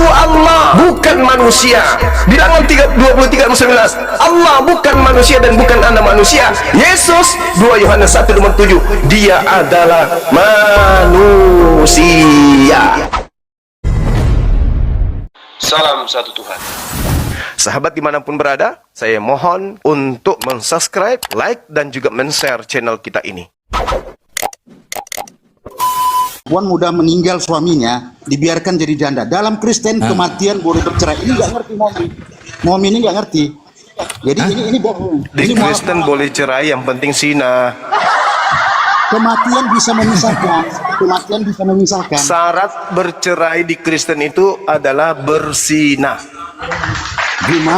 Allah, bukan manusia. Bilangan 23:19, Allah bukan manusia dan bukan anak manusia. Yesus 2 Yohanes 1 nomor 7, dia adalah manusia. Salam satu Tuhan. Sahabat dimanapun berada, saya mohon untuk mensubscribe, like, dan juga men-share channel kita ini. Perempuan muda meninggal suaminya, dibiarkan jadi janda. Dalam Kristen kematian boleh bercerai. Ini nggak ngerti Momi. Momi ini nggak ngerti. Jadi ini bohong. Di Kristen boleh cerai, yang penting zina. Kematian bisa memisahkan. Kematian bisa memisahkan. Syarat bercerai di Kristen itu adalah berzina. Juma,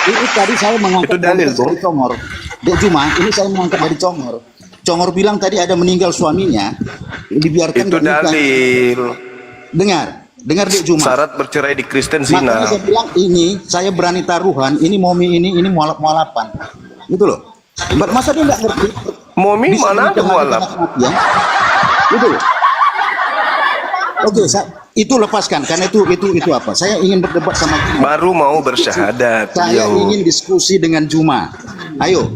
ini tadi saya mengangkat Itu dalil, dari Congor. Dek Juma, ini saya mengangkat dari Congor. Congor bilang tadi ada meninggal suaminya, dibiarkan. Itu dalil. Dengar Dek Juma. Syarat bercerai di Kristen zina. Makanya saya bilang ini, saya berani taruhan, ini Momi ini mualaf-mualapan. Gitu loh. Masa dia nggak ngerti? Momi Bisa mana ada mualaf? Ya? Gitu loh. Oke, itu lepaskan karena itu apa? Saya ingin berdebat sama Juma. Baru mau bersyahadat. Saya ingin diskusi dengan Juma. Ayo.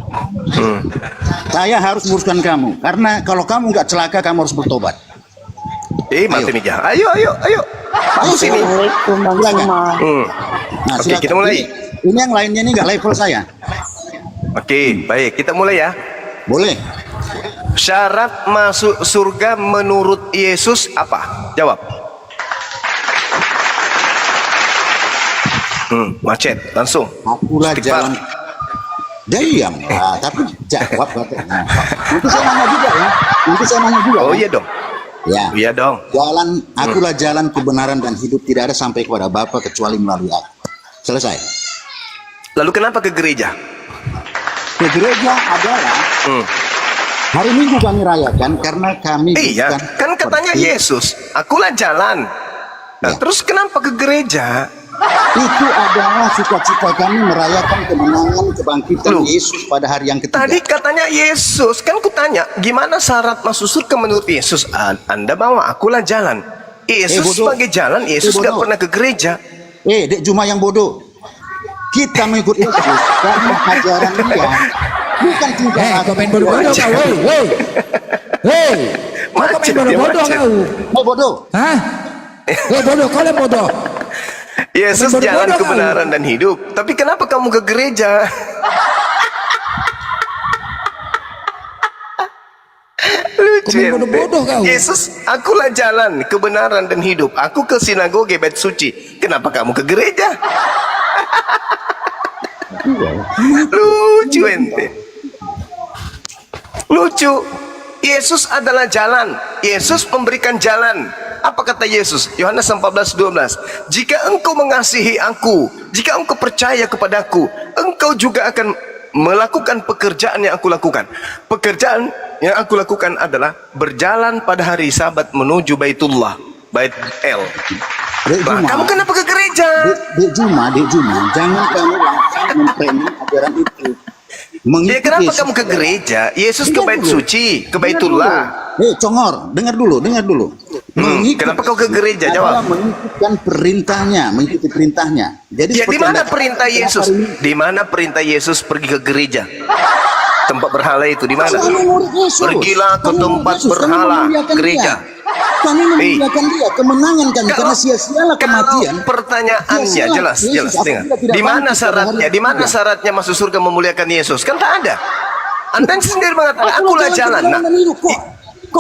Saya harus menguruskan kamu karena kalau kamu nggak celaka kamu harus bertobat. Mati nih ya. Ayo. Ayo sini. Assalamualaikum Bang Juma. Nah, Oke, kita mulai. Ini yang lainnya ini nggak level saya. Oke, baik. Kita mulai ya. Boleh. Syarat masuk surga menurut Yesus apa? Jawab. Macet, langsung. Akulah Istighfar. jalan. Diam lah, tapi jawab katanya. Nanti saya nanya juga. Oh iya dong. Ya. Iya dong. Akulah jalan kebenaran dan hidup, tidak ada sampai kepada Bapa kecuali melalui aku. Selesai. Lalu kenapa ke gereja? Ke gereja adalah hari Minggu kami rayakan karena kami Iya, kan katanya Yesus, akulah jalan. Nah, Ya. terus kenapa ke gereja? Itu adalah sukacita kami merayakan kemenangan kebangkitan Yesus pada hari yang ketiga. Tadi katanya Yesus, kan kutanya, gimana syarat masuk surga menurut Yesus? Anda bawa akulah jalan. Yesus bodoh. sebagai jalan, Yesus Bodoh. gak pernah ke gereja. Dek Juma yang bodoh. Kita mengikut Yesus karena ajaran dia, bukan tingkah Kau main bodoh-bodoh kau, woi. Kau main Macet, dia bodoh-bodoh macet. kau. Mau bodoh. Hah? Bodoh, kau yang bodoh. Yesus Bodoh-bodoh jalan kau. kebenaran dan hidup. Tapi kenapa kamu ke gereja? Lucu Kau main ente. bodoh-bodoh kau. Yesus, akulah jalan kebenaran dan hidup. Aku ke sinagoge bait suci. Kenapa kamu ke gereja? Lucu ente. Lucu. Yesus adalah jalan. Yesus memberikan jalan. Apa kata Yesus? Yohanes 14:12. Jika engkau mengasihi aku, jika engkau percaya kepadaku, engkau juga akan melakukan pekerjaan yang aku lakukan. Pekerjaan yang aku lakukan adalah berjalan pada hari Sabat menuju Baitullah, Bait El. Dek Lah, Juma, kamu kenapa ke gereja? Dek Juma, jangan kamu langsung memframing ajaran itu. Ya Mengikut kenapa Yesus kamu ke gereja? Yesus ke Bait Suci, ke Baitullah. Congor, dengar dulu. Kenapa kau ke gereja? adalah Jawab. mengikuti perintahnya. Jadi Ya di seperti mana Anda- perintah Yesus? hari ini, Di mana perintah Yesus pergi ke gereja? Tempat berhala itu di mana? kami murid Yesus. Pergilah ke Kami murid tempat Yesus. Kami berhala, memuliakan gereja. dia. Kami memuliakan dia, kemenangan kami karena sia-sialah kematian. Kalau pertanyaannya Sia-sialah jelas, Yesus, jelas. aku Dengar. tidak Di mana bangkit pada syaratnya? hari Di mana ketiga. syaratnya masuk surga memuliakan Yesus? Kan tak ada. Anda sendiri mengatakan, Aku akulah jalan. kebenaran dan hidup, kok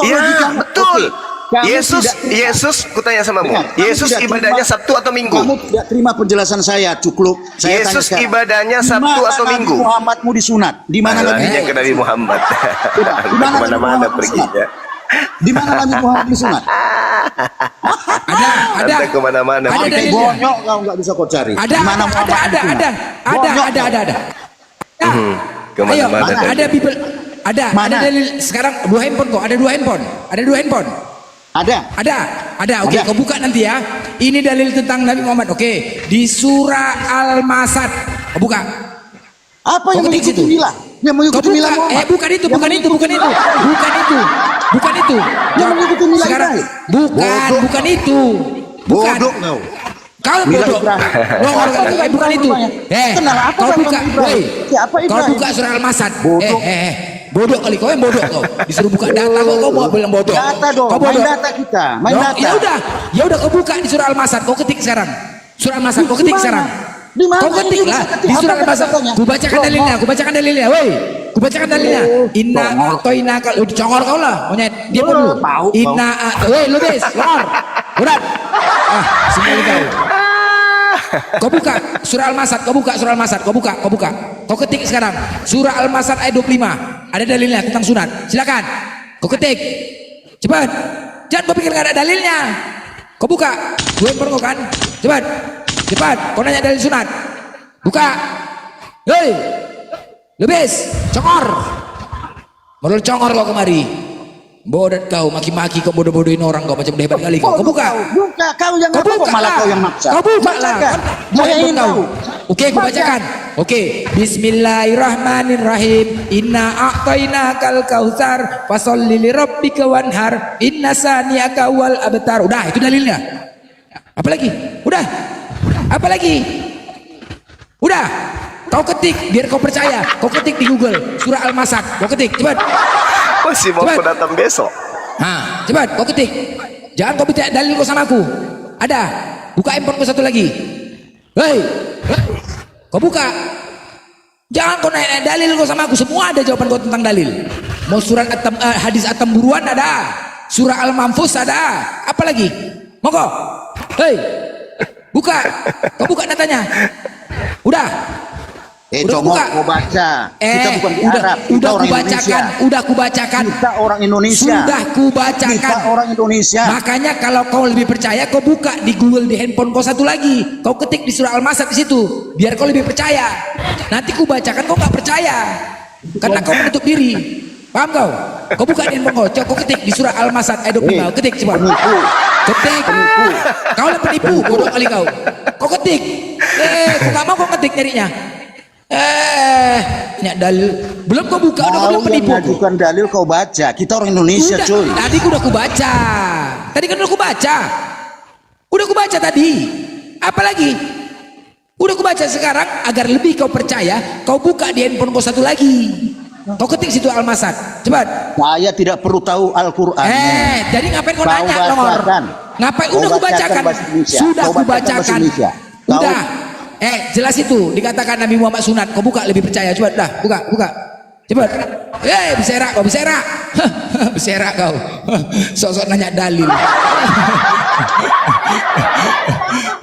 Ya logikamu- betul. Oke, kamu tidak- Yesus, kutanya samamu. Dengar, kamu Yesus tidak ibadahnya terima- Sabtu atau Minggu? Kamu tidak terima penjelasan saya, cukup. Saya Yesus tanya sekarang. ibadahnya Di Sabtu mana atau Nabi Minggu? Muhammadmu disunat. Di mana Nabi Larinya ke Nabi Muhammad. Di mana Anda Nabi kemana-mana Muhammad perginya. Di mana Nabi Muhammad disunat? Ada. Anda kemana-mana Ada pergi. dalilnya. Bonyok kau nggak bisa kau cari. Ada. Di mana Muhammad disunat? Ada. Ya. Ayo, Kemana-mana ada tadi. Bible. Ada Mana? dalil sekarang dua handphone kok. Ada dua handphone. Ada. Ada. Oke, Ada. kau buka nanti ya. Ini dalil tentang Nabi Muhammad. Oke, di surah Al-Masad. Kau buka. Apa yang Kau ketik mengikuti situ. milah? Yang Kau mengikuti milah buka. Muhammad. Bukan itu. Bukan itu. Yang mengikuti milah Sekarang Ibrahim. bukan itu. Bukan. Bodoh kau. Kau Mila bodoh. Ibrahim. Bukan itu. Kenal apa Kau sama buka. Ibrahim? Woi. Siapa Kau Ibrahim? buka surah Al-Masad. Bodoh. Bodoh kali kau yang bodoh kau. Disuruh buka data kau mau bilang bodoh. Data dong, Kau main bodoh. data kita, main Dong, data. Ya udah kau buka di surah Al-Masad. Kau ketik sekarang. Surah Al-Masad kau ketik Di mana? sekarang. Di mana? Kau ketik Ini lah bisa ketik. di surah Apa Al-Masad. kata-katanya? Ku bacakan dalilnya, ku bacakan dalilnya, woi. Ku bacakan dalilnya. Inna a'toina kal congor kau lah, monyet. Dia pun dulu. Bau, Inna woi lu bis, keluar. Udah. Semua kau. Kau buka surah Al-Masad, kau buka surah Al-Masad, kau buka. Kau ketik sekarang surah Al-Masad ayat 25. Ada dalilnya tentang sunat. Silakan. Kau ketik. Cepat. Jangan kau pikir enggak ada dalilnya. Kau buka. Gue kau kan. Cepat. Kau nanya dalil sunat. Buka. Hei. Lebis. Congor. Modal congor kau kemari. Bodoh kau, maki-maki kau bodoh-bodohin orang kau macam udah hebat kali kau. Kau buka. Buka, kau yang Kau apa kok buka malah lah. kau yang maksa. Kau buka lah. Bacakan. Kau Saya ingin tahu. Oke, aku bacakan. Oke, Bismillahirrahmanirrahim. Inna a'tainakal kautsar fasholli lirabbika wanhar. Inna saniyaka wal abtar. Udah, itu dalilnya. Apa lagi? Udah. Apa lagi? Udah. Kau ketik biar kau percaya. Kau ketik di Google surah Al-Masad. Kau ketik, cepat. Masih mau aku datang besok. Nah, cepat kau ketik. Jangan kau bicara dalil kau sama aku. Ada. Buka handphone kau satu lagi. Hei. Kau buka. Jangan kau naik dalil kau sama aku. Semua ada jawaban kau tentang dalil. Mau surat hadis At-Tamburuan ada. Surah Al-Manfus ada. Apa lagi? Mau kau? Hei. Buka. Kau buka datanya. Udah. Udah Congor, buka. kau baca. Kita bukan di Arab. Kita udah orang kubacakan, Indonesia. udah kubacakan. Kita orang Indonesia. Sudah kubacakan. Kita orang Indonesia. Makanya kalau kau lebih percaya, kau buka di Google di handphone kau satu lagi. Kau ketik di surah Al-Masad di situ, biar kau lebih percaya. Nanti kubacakan kau nggak percaya, karena kau menutup diri. Paham kau? Kau buka di handphone kau, coba kau ketik di surah Al-Masad ayat 25. Ketik coba. Penipu. Ketik. Kau lah penipu, bodoh kali kau. Kau ketik. Kau nggak mau kau ketik nyarinya. Nyak dalil. Belum kau buka, udah kau Kau bilang yang penipu. ngajukan dalil kau baca. Kita orang Indonesia, Udah, cuy. tadi udah aku baca. Tadi kan udah aku baca. Udah aku baca tadi. Apalagi? Udah aku baca sekarang agar lebih kau percaya, kau buka di handphone kau satu lagi. Kau ketik situ Al-Masad. Cepat. Saya tidak perlu tahu Al-Quran. Jadi ngapain kau Kau nanya, Longor? bacakan. Ngapain? Kau Udah aku bacakan bacakan. bahasa Indonesia. Sudah Kau aku bacakan bahasa bacakan. Indonesia. Kau- Udah. Jelas itu dikatakan Nabi Muhammad sunat. Kau buka lebih percaya. Coba dah, buka. Cepat. Berserak kau, berserak. Berserak kau. Sok-sok nanya dalil.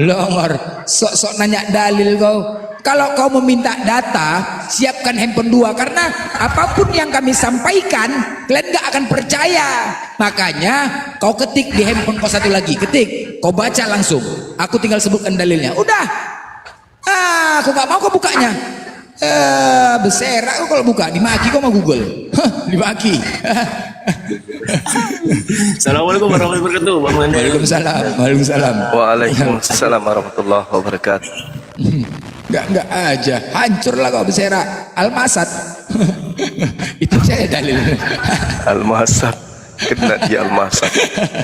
Longor, sok-sok nanya dalil kau. Kalau kau meminta data, siapkan handphone 2 karena apapun yang kami sampaikan, kalian gak akan percaya. Makanya kau ketik di handphone kau satu lagi, ketik, kau baca langsung. Aku tinggal sebutkan dalilnya. Udah. Aku gak mau kau bukanya. Berserak kau kalau buka, dimaki kau sama Google. Dimaki. Assalamualaikum warahmatullahi wabarakatuh. Bang Mandi. Waalaikumsalam. Waalaikumsalam. Waalaikumsalam warahmatullahi wabarakatuh. Enggak aja, hancurlah kau berserak. Al-Masad. Itu saya dalil. Al-Masad. Kena dia Al-Masad.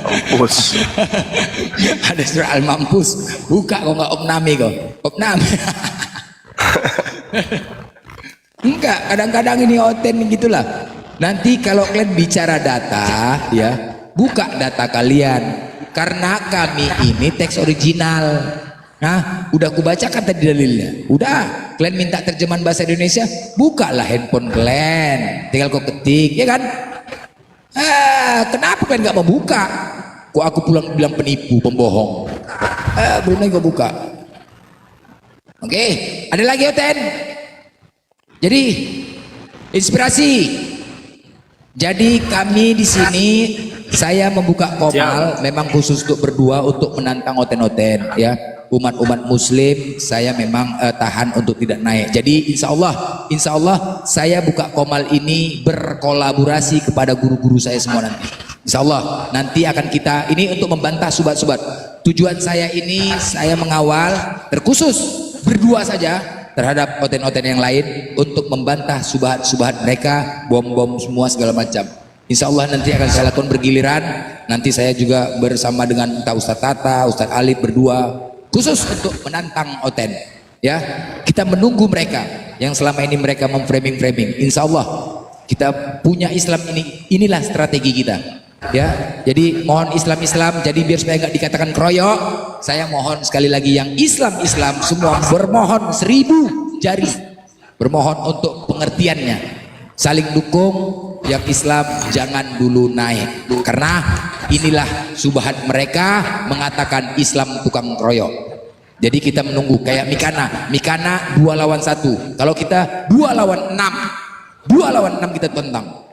Mampus. Ada surah Al-Mampus. Buka kau nggak opname kau. Opname. Enggak, kadang-kadang ini oten gitulah. Nanti kalau kalian bicara data, ya buka data kalian. Karena kami ini teks original. Nah, udah aku bacakan tadi dalilnya. Udah, kalian minta terjemahan bahasa Indonesia, bukalah handphone kalian. Tinggal kau ketik, ya kan? Kenapa kalian nggak mau buka? Kok aku pulang bilang penipu, pembohong? Belum lagi kau buka. Oke, ada lagi Oten. Jadi inspirasi. Jadi kami di sini saya membuka komal memang khusus untuk berdua untuk menantang Oten-Oten ya. Umat-umat muslim saya memang tahan untuk tidak naik. Jadi insya Allah saya buka komal ini berkolaborasi kepada guru-guru saya semua nanti. Insya Allah nanti akan kita ini untuk membantah subat-subat. Tujuan saya ini saya mengawal terkhusus berdua saja terhadap Oten-Oten yang lain untuk membantah subhat-subhat mereka, bom-bom semua segala macam. Insya Allah nanti akan saya lakukan bergiliran. Nanti saya juga bersama dengan entah Ustadz Tata, Ustadz Alif berdua khusus untuk menantang Oten. Ya, kita menunggu mereka yang selama ini mereka memframing. Insya Allah kita punya Islam ini, inilah strategi kita. Ya, jadi mohon Islam. Jadi biar supaya nggak dikatakan kroyok, saya mohon sekali lagi yang Islam semua bermohon 1000 jari, bermohon untuk pengertiannya. Saling dukung, yang Islam jangan dulu naik, karena inilah subhat mereka mengatakan Islam tukang kroyok. Jadi kita menunggu kayak Mikana 2 lawan 1. Kalau kita 2 lawan 6 kita tentang.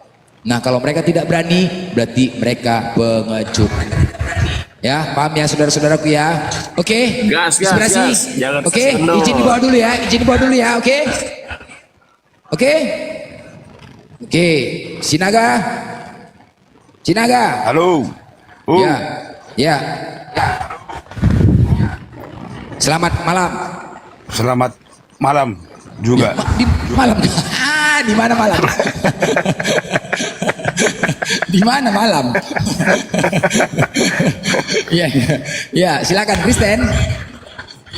Nah kalau mereka tidak berani berarti mereka pengecut. Ya paham ya saudara-saudaraku ya. Oke, Gas. inspirasi. Jangan Oke, sesendok. izin dibawa dulu ya. Oke. Sinaga. Halo. Ya. Selamat malam. Selamat malam juga. Di malam. Di mana malam? Di mana malam? Ya, silakan Kristen.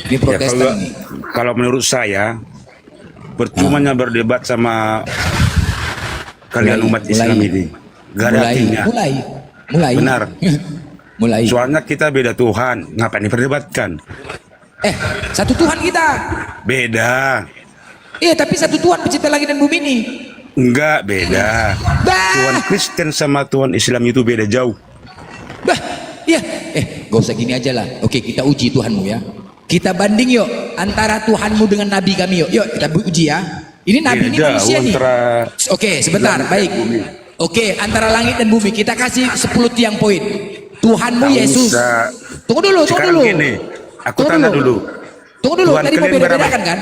Ini Ya, Protestan nih. kalau menurut saya percumanya berdebat sama kalian umat Islam ini. Gak ada artinya. Mulai. Benar. Mulai. Soalnya kita beda Tuhan. Ngapain diperdebatkan? Satu Tuhan kita. Beda. Iya, tapi satu Tuhan pencipta langit dan bumi ini. Enggak, beda. Tuhan Kristen sama Tuhan Islam itu beda jauh. Iya. Gak usah gini aja lah. Oke, kita uji Tuhanmu ya. Kita banding yuk antara Tuhanmu dengan Nabi kami yuk. Yuk kita uji ya. Ini Nabi ini Beda manusia nih. antara Oke, sebentar. langit dan Baik. bumi. Oke, antara langit dan bumi kita kasih 10 tiang poin. Tuhanmu Tak Yesus. usah. Tunggu dulu. Sekarang gini, aku Tunggu tanya dulu. Tunggu dulu. Tuhan Tadi mau kalian beda-bedakan kan?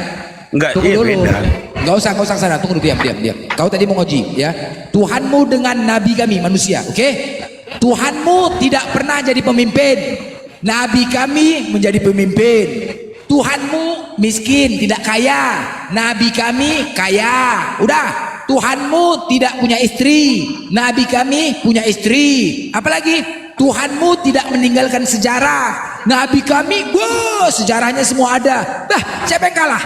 Enggak, Tunggu iya dulu. beda. Gak usah sana. Tunggu dulu, diam. Kau tadi mau ngoji ya. Tuhanmu dengan Nabi kami manusia, oke? Tuhanmu tidak pernah jadi pemimpin. Nabi kami menjadi pemimpin. Tuhanmu miskin, tidak kaya. Nabi kami kaya. Udah. Tuhanmu tidak punya istri. Nabi kami punya istri. Apalagi Tuhanmu tidak meninggalkan sejarah. Nabi kami, sejarahnya semua ada. Siapa yang kalah?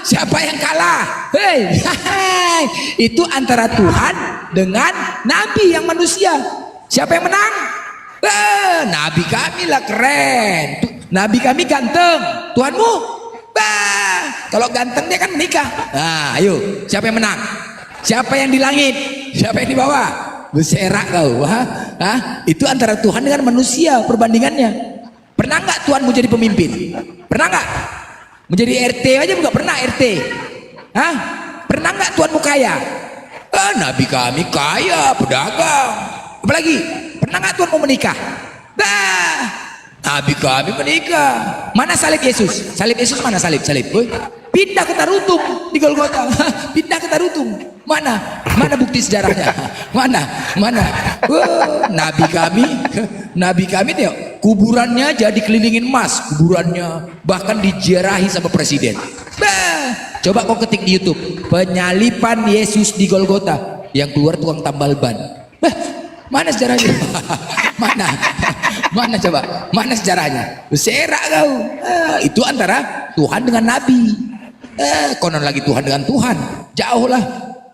Siapa yang kalah? Hei, itu antara Tuhan dengan Nabi yang manusia. Siapa yang menang? Nabi kami lah keren. Nabi kami ganteng. Tuhanmu? Kalau ganteng dia kan menikah. Ayo, siapa yang menang? Siapa yang di langit? Siapa yang di bawah? Berserak kau. Itu antara Tuhan dengan manusia perbandingannya. Pernah nggak Tuhanmu jadi pemimpin? Pernah nggak? Menjadi RT aja nggak pernah RT. Pernah nggak Tuhanmu kaya? Nabi kami kaya, pedagang. Apalagi? Pernah nggak Tuhanmu menikah? Nabi kami menikah. Mana salib Yesus? Salib Yesus mana salib? Woy. Pindah ke Tarutung di Golgota. Pindah ke Tarutung. Mana bukti sejarahnya? Mana? Nabi kami tengok kuburannya jadi kelilingin emas, kuburannya bahkan diziarahi sama presiden. Coba kau ketik di YouTube penyalipan Yesus di Golgota, yang keluar tukang tambal ban. Mana sejarahnya? Mana coba? Mana sejarahnya? Serak kau. Itu antara Tuhan dengan Nabi. Konon lagi Tuhan dengan Tuhan. Jauh lah.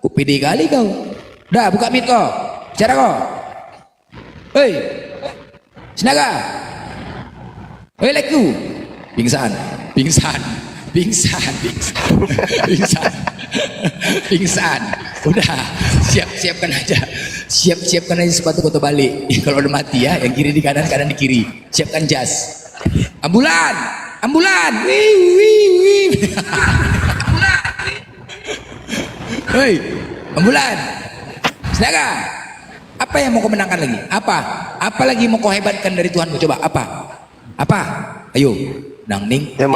Kau pede kali kau. Dah buka mic kau. Bicara kau. Hei. Sinaga. Hei leku. Pingsan. Udah, siapkan aja sepatu kau balik. Kalau udah mati ya, yang kiri di kanan di kiri. Siapkan jas. Ambulan. Wih. Hei, ambulan. Sinaga. Apa yang mau kau menangkan lagi? Apa lagi mau kau hebatkan dari Tuhanmu? Coba apa? Ayo. Dang ning, dang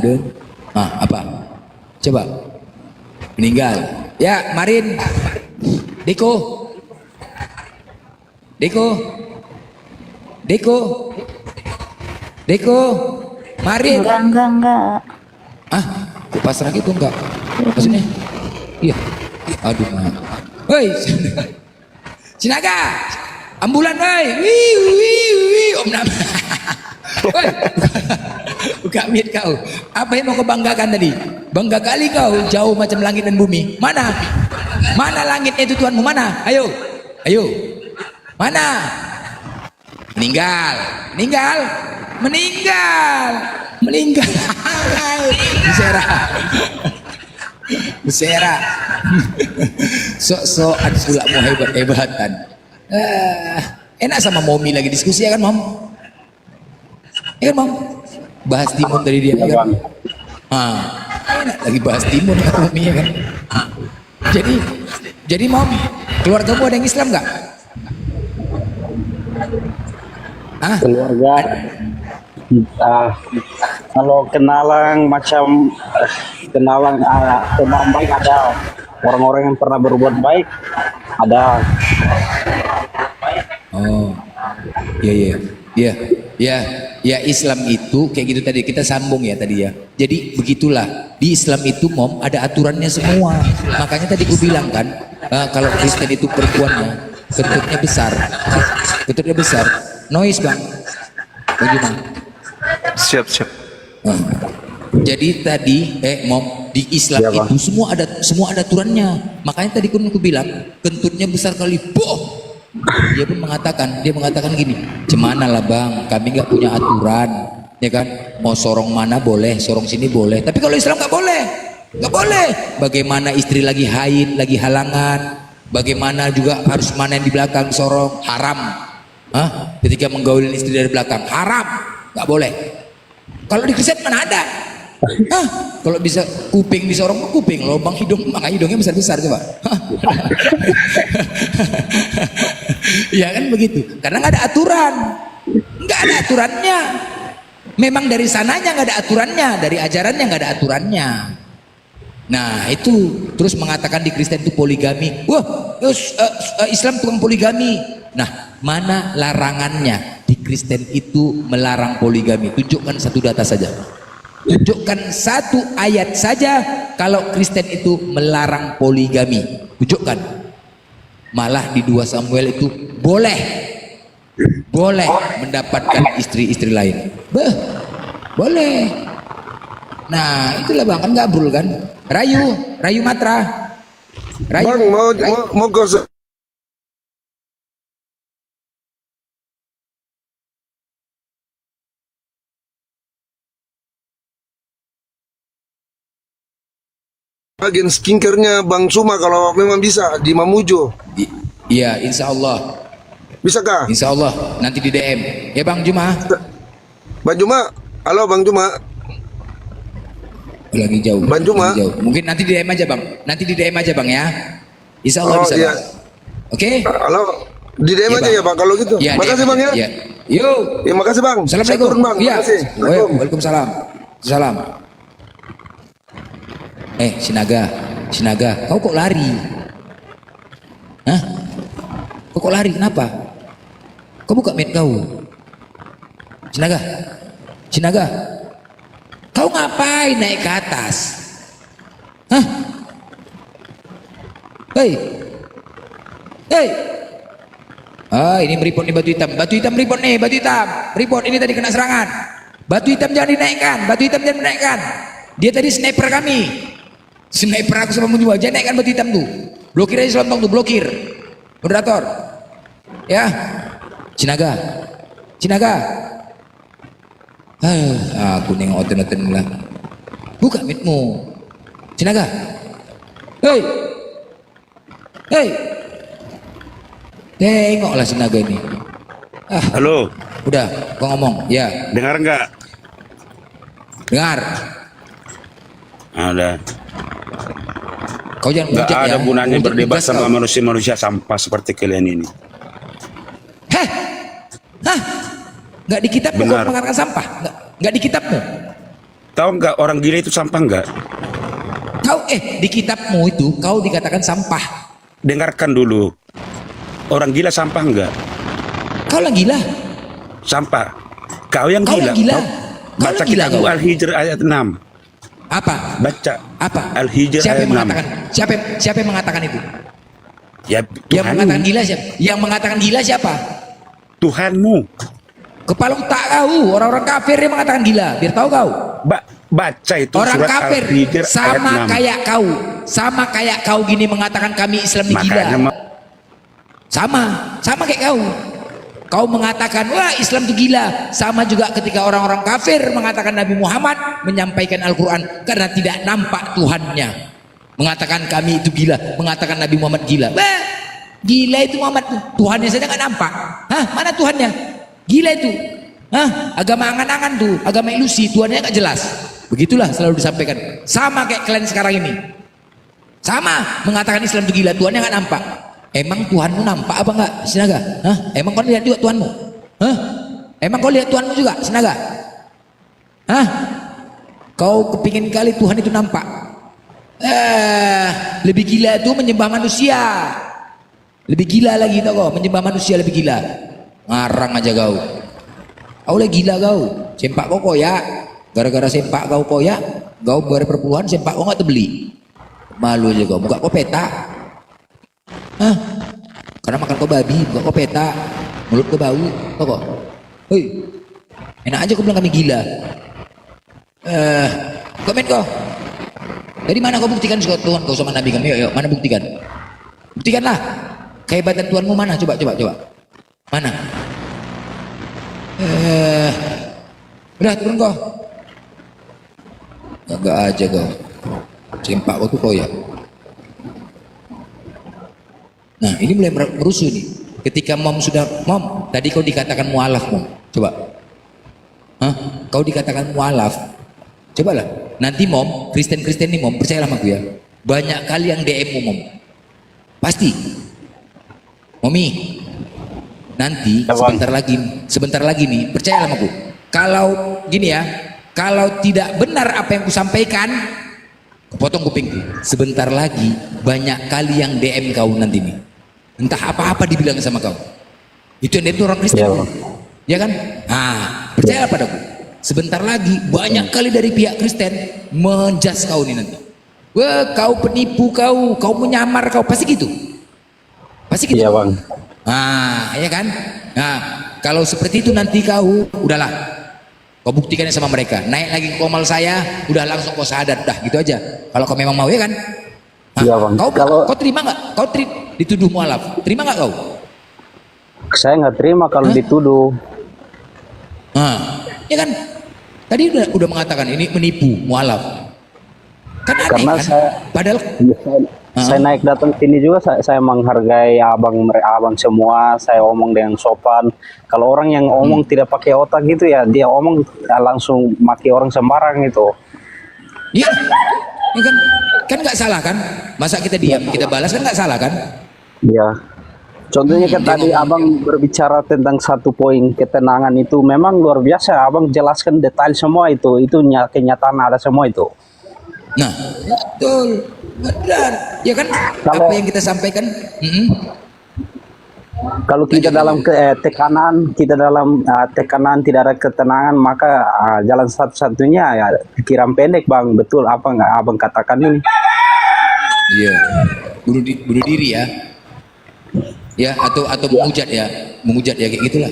dun. Apa? Coba. Meninggal. Ya, Marin. Deko. Marin. Enggak. Kok pasrah gitu enggak? Maksudnya? Iya. Aduh, Hei. Sinaga, ambulan woi, wih, Om Nam. Woi, buka mic kau. Apa yang mau kau banggakan tadi? Bangga kali kau, jauh macam langit dan bumi. Mana? Mana langitnya itu Tuhanmu? Mana? Ayo, ayo. Mana? Meninggal, meninggal, meninggal, meninggal. Bersera. Sok-sokan pula mau hebat-hebatan. Enak sama Momi lagi diskusi ya kan Mom? Ya kan Mom? Bahas timun tadi dia ya kan? Enak lagi bahas timun kan Momi ya kan? Jadi Mom, keluargamu ada yang Islam nggak? Keluarga kalau kenalan macam kenalan teman baik ada, orang-orang yang pernah berbuat baik ada. Oh, ya Islam itu kayak gitu tadi kita sambung ya tadi ya. Jadi begitulah di Islam itu Mom ada aturannya semua. Makanya tadi aku bilang kan kalau Kristen itu perempuannya kentutnya besar, noise bang. Bagaimana? Siap. Jadi tadi Mom di Islam Ya, itu semua ada aturannya. Makanya tadi aku bilang kentutnya besar kali, boh. Dia mengatakan gini, cemana lah bang, kami nggak punya aturan, ya kan? Mau sorong mana boleh, sorong sini boleh. Tapi kalau Islam nggak boleh. Bagaimana istri lagi haid, lagi halangan, bagaimana juga harus mana yang di belakang sorong, haram. Ketika menggaulin istri dari belakang, haram, nggak boleh. Kalau di Kristen mana ada? Kalau bisa kuping disorong kuping, lubang hidung, makanya hidungnya besar-besar coba. Ya kan begitu. Karena nggak ada aturannya. Memang dari sananya nggak ada aturannya, dari ajarannya nggak ada aturannya. Nah itu terus mengatakan di Kristen itu poligami. Wah, Islam tukang poligami. Nah mana larangannya? Di Kristen itu melarang poligami. Tunjukkan satu data saja. Tunjukkan satu ayat saja kalau Kristen itu melarang poligami. Tunjukkan. Malah di 2 Samuel itu boleh mendapatkan istri-istri lain. Boleh. Nah itulah bang, kan gabrul kan. Rayu Matra. Bang, mau kau bagian skincare-nya Bang Suma kalau memang bisa di Mamuju. Iya, insya Allah. Bisakah? Insya Allah nanti di DM. Ya Bang Juma. Bang Juma, halo Bang Juma. Lagi jauh. Bang Juma. Lagi jauh. Mungkin nanti di DM aja Bang. Nanti di DM aja Bang ya. Insya Allah bisa iya. Bang. Oke? Halo, di DM Ya, aja Bang. ya Bang kalau gitu. Ya, Makasih DM Bang ya. aja. Ya. Yuk. Ya makasih Bang. Saya Assalamualaikum. turun Bang. Iya. Makasih. Waalaikumsalam. Salam. Sinaga, kau kok lari? Kau kok lari? Kenapa? Kau buka mic kau. Sinaga, kau ngapain naik ke atas? Hei. Ini meripot nih batu hitam meripot nih, batu hitam. Report ini tadi kena serangan. Batu hitam jangan dinaikkan. Dia tadi sniper kami. Sniper aku sama menjual, jangan naikkan batu hitam tuh. Blokir aja selontong tuh, blokir. Moderator. Ya. Sinaga. Aku nengok oten-oten lah. Buka mitmu. Sinaga. Hei. Tengoklah Sinaga ini. Halo, Udah, kau ngomong. Ya, dengar nggak? dengar. Ada. Kau jangan Nggak hujat ada ya. gunanya Hujat berdebat tugas sama kau. manusia-manusia sampah seperti kalian ini. Hah? Nggak di kitabmu kau Benar. mengatakan sampah? Nggak di kitabmu? Tahu nggak orang gila itu sampah nggak? Kau di kitabmu itu kau dikatakan sampah. Dengarkan dulu. Orang gila sampah nggak? Kau lah gila. Sampah. Kau yang Kau gila. yang gila. Kau Kau baca yang gila kitab kau. Al-Hijr ayat 6. Apa? Baca. Apa? Al-Hijr Siapa ayat yang 6. mengatakan? Siapa yang mengatakan itu? Ya Yang mengatakan Tuhanmu, gila siapa? Yang mengatakan gila siapa? Tuhanmu. Kepala otak kau, orang-orang kafir yang mengatakan gila. Biar tahu kau. Baca itu Orang surat kafir Al-Hijr ayat sama 6. kayak kau, sama kayak kau gini mengatakan kami Islam ini gila. Makanya Sama kayak kau. Kau mengatakan wah Islam itu gila. Sama juga ketika orang-orang kafir mengatakan Nabi Muhammad menyampaikan Al-Quran karena tidak nampak Tuhannya. Mengatakan kami itu gila, mengatakan Nabi Muhammad gila. Bah, gila itu Muhammad, Tuhannya saja nggak nampak. Hah, mana Tuhannya? Gila itu. Hah, agama angan-angan tuh, agama ilusi, Tuhannya nggak jelas. Begitulah selalu disampaikan. Sama kayak kalian sekarang ini. Sama mengatakan Islam itu gila, Tuhannya nggak nampak. Emang Tuhanmu nampak apa enggak, Sinaga? Hah? Emang kau lihat juga Tuhanmu? Hah? Emang kau lihat Tuhanmu juga, Sinaga? Hah? Kau kepingin kali Tuhan itu nampak? Lebih gila itu menyembah manusia. Lebih gila lagi tau kau, menyembah manusia lebih gila. Ngarang aja kau. Kau lah gila kau. Sempak kau koyak. Gara-gara sempak kau koyak, kau berperpuluhan sempak kau nggak terbeli. Malu aja kau. Buka kau peta. Hah? Karena makan kau babi, buka kau peta, mulut kau bau, tau kok? Hei, enak aja kau bilang kami gila. Komen kau. Dari mana kau buktikan Tuhan kau sama Nabi kami? Yuk, mana buktikan? Buktikanlah. Kehebatan Tuhanmu mana? Coba. Mana? Udah turun kau. Enggak aja kau. Cempak kau tuh kau ya. Nah ini mulai merusuh nih. Ketika mom tadi kau dikatakan mualaf mom, coba. Hah? Kau dikatakan mualaf. Cobalah. Nanti mom, Kristen nih mom, percayalah sama aku ya. Banyak kali yang DM mom. Pasti. Momi. Nanti sebentar lagi nih, percayalah sama aku. Kalau gini ya, kalau tidak benar apa yang ku sampaikan, potong kupingku. Sebentar lagi banyak kali yang DM kau nanti nih. Entah apa-apa dibilang sama kau. Itu yang itu orang Kristen. Ya kan? Nah, percayalah padaku. Sebentar lagi banyak kali dari pihak Kristen menjas kau nih nanti. Wah, kau penipu kau menyamar kau, pasti gitu. Pasti gitu. Iya, Bang. Nah, ya kan? Nah, kalau seperti itu nanti kau udahlah. Kau buktikannya sama mereka. Naik lagi ke komal saya, udah langsung kau sadar, dah gitu aja. Kalau kau memang mau ya kan? Nah, Iya, Bang. Kau terima nggak? Kau dituduh mualaf. Terima nggak kau? Saya nggak terima kalau dituduh. Nah, ya kan? Tadi udah mengatakan ini menipu, mualaf. Kan aneh Karena kan? saya Padahal saya naik datang sini juga saya menghargai abang semua, saya omong dengan sopan. Kalau orang yang omong tidak pakai otak gitu ya, dia omong langsung maki orang sembarang itu. iya, ya kan? Kan nggak salah kan? Masa kita diam, kita balas kan nggak salah kan? Iya. Contohnya kan dia tadi ngomong. abang berbicara tentang satu poin ketenangan itu memang luar biasa. Abang jelaskan detail semua itu kenyataan ada semua itu. Nah, betul, benar. Ya kan? Apa yang kita sampaikan? Kalau kita dalam tekanan, tekanan tidak ada ketenangan, maka jalan satu-satunya ya pikiran pendek, Bang. Betul apa nggak abang katakan ini? Iya, bunuh diri ya. Ya, atau menghujat ya kayak gitulah.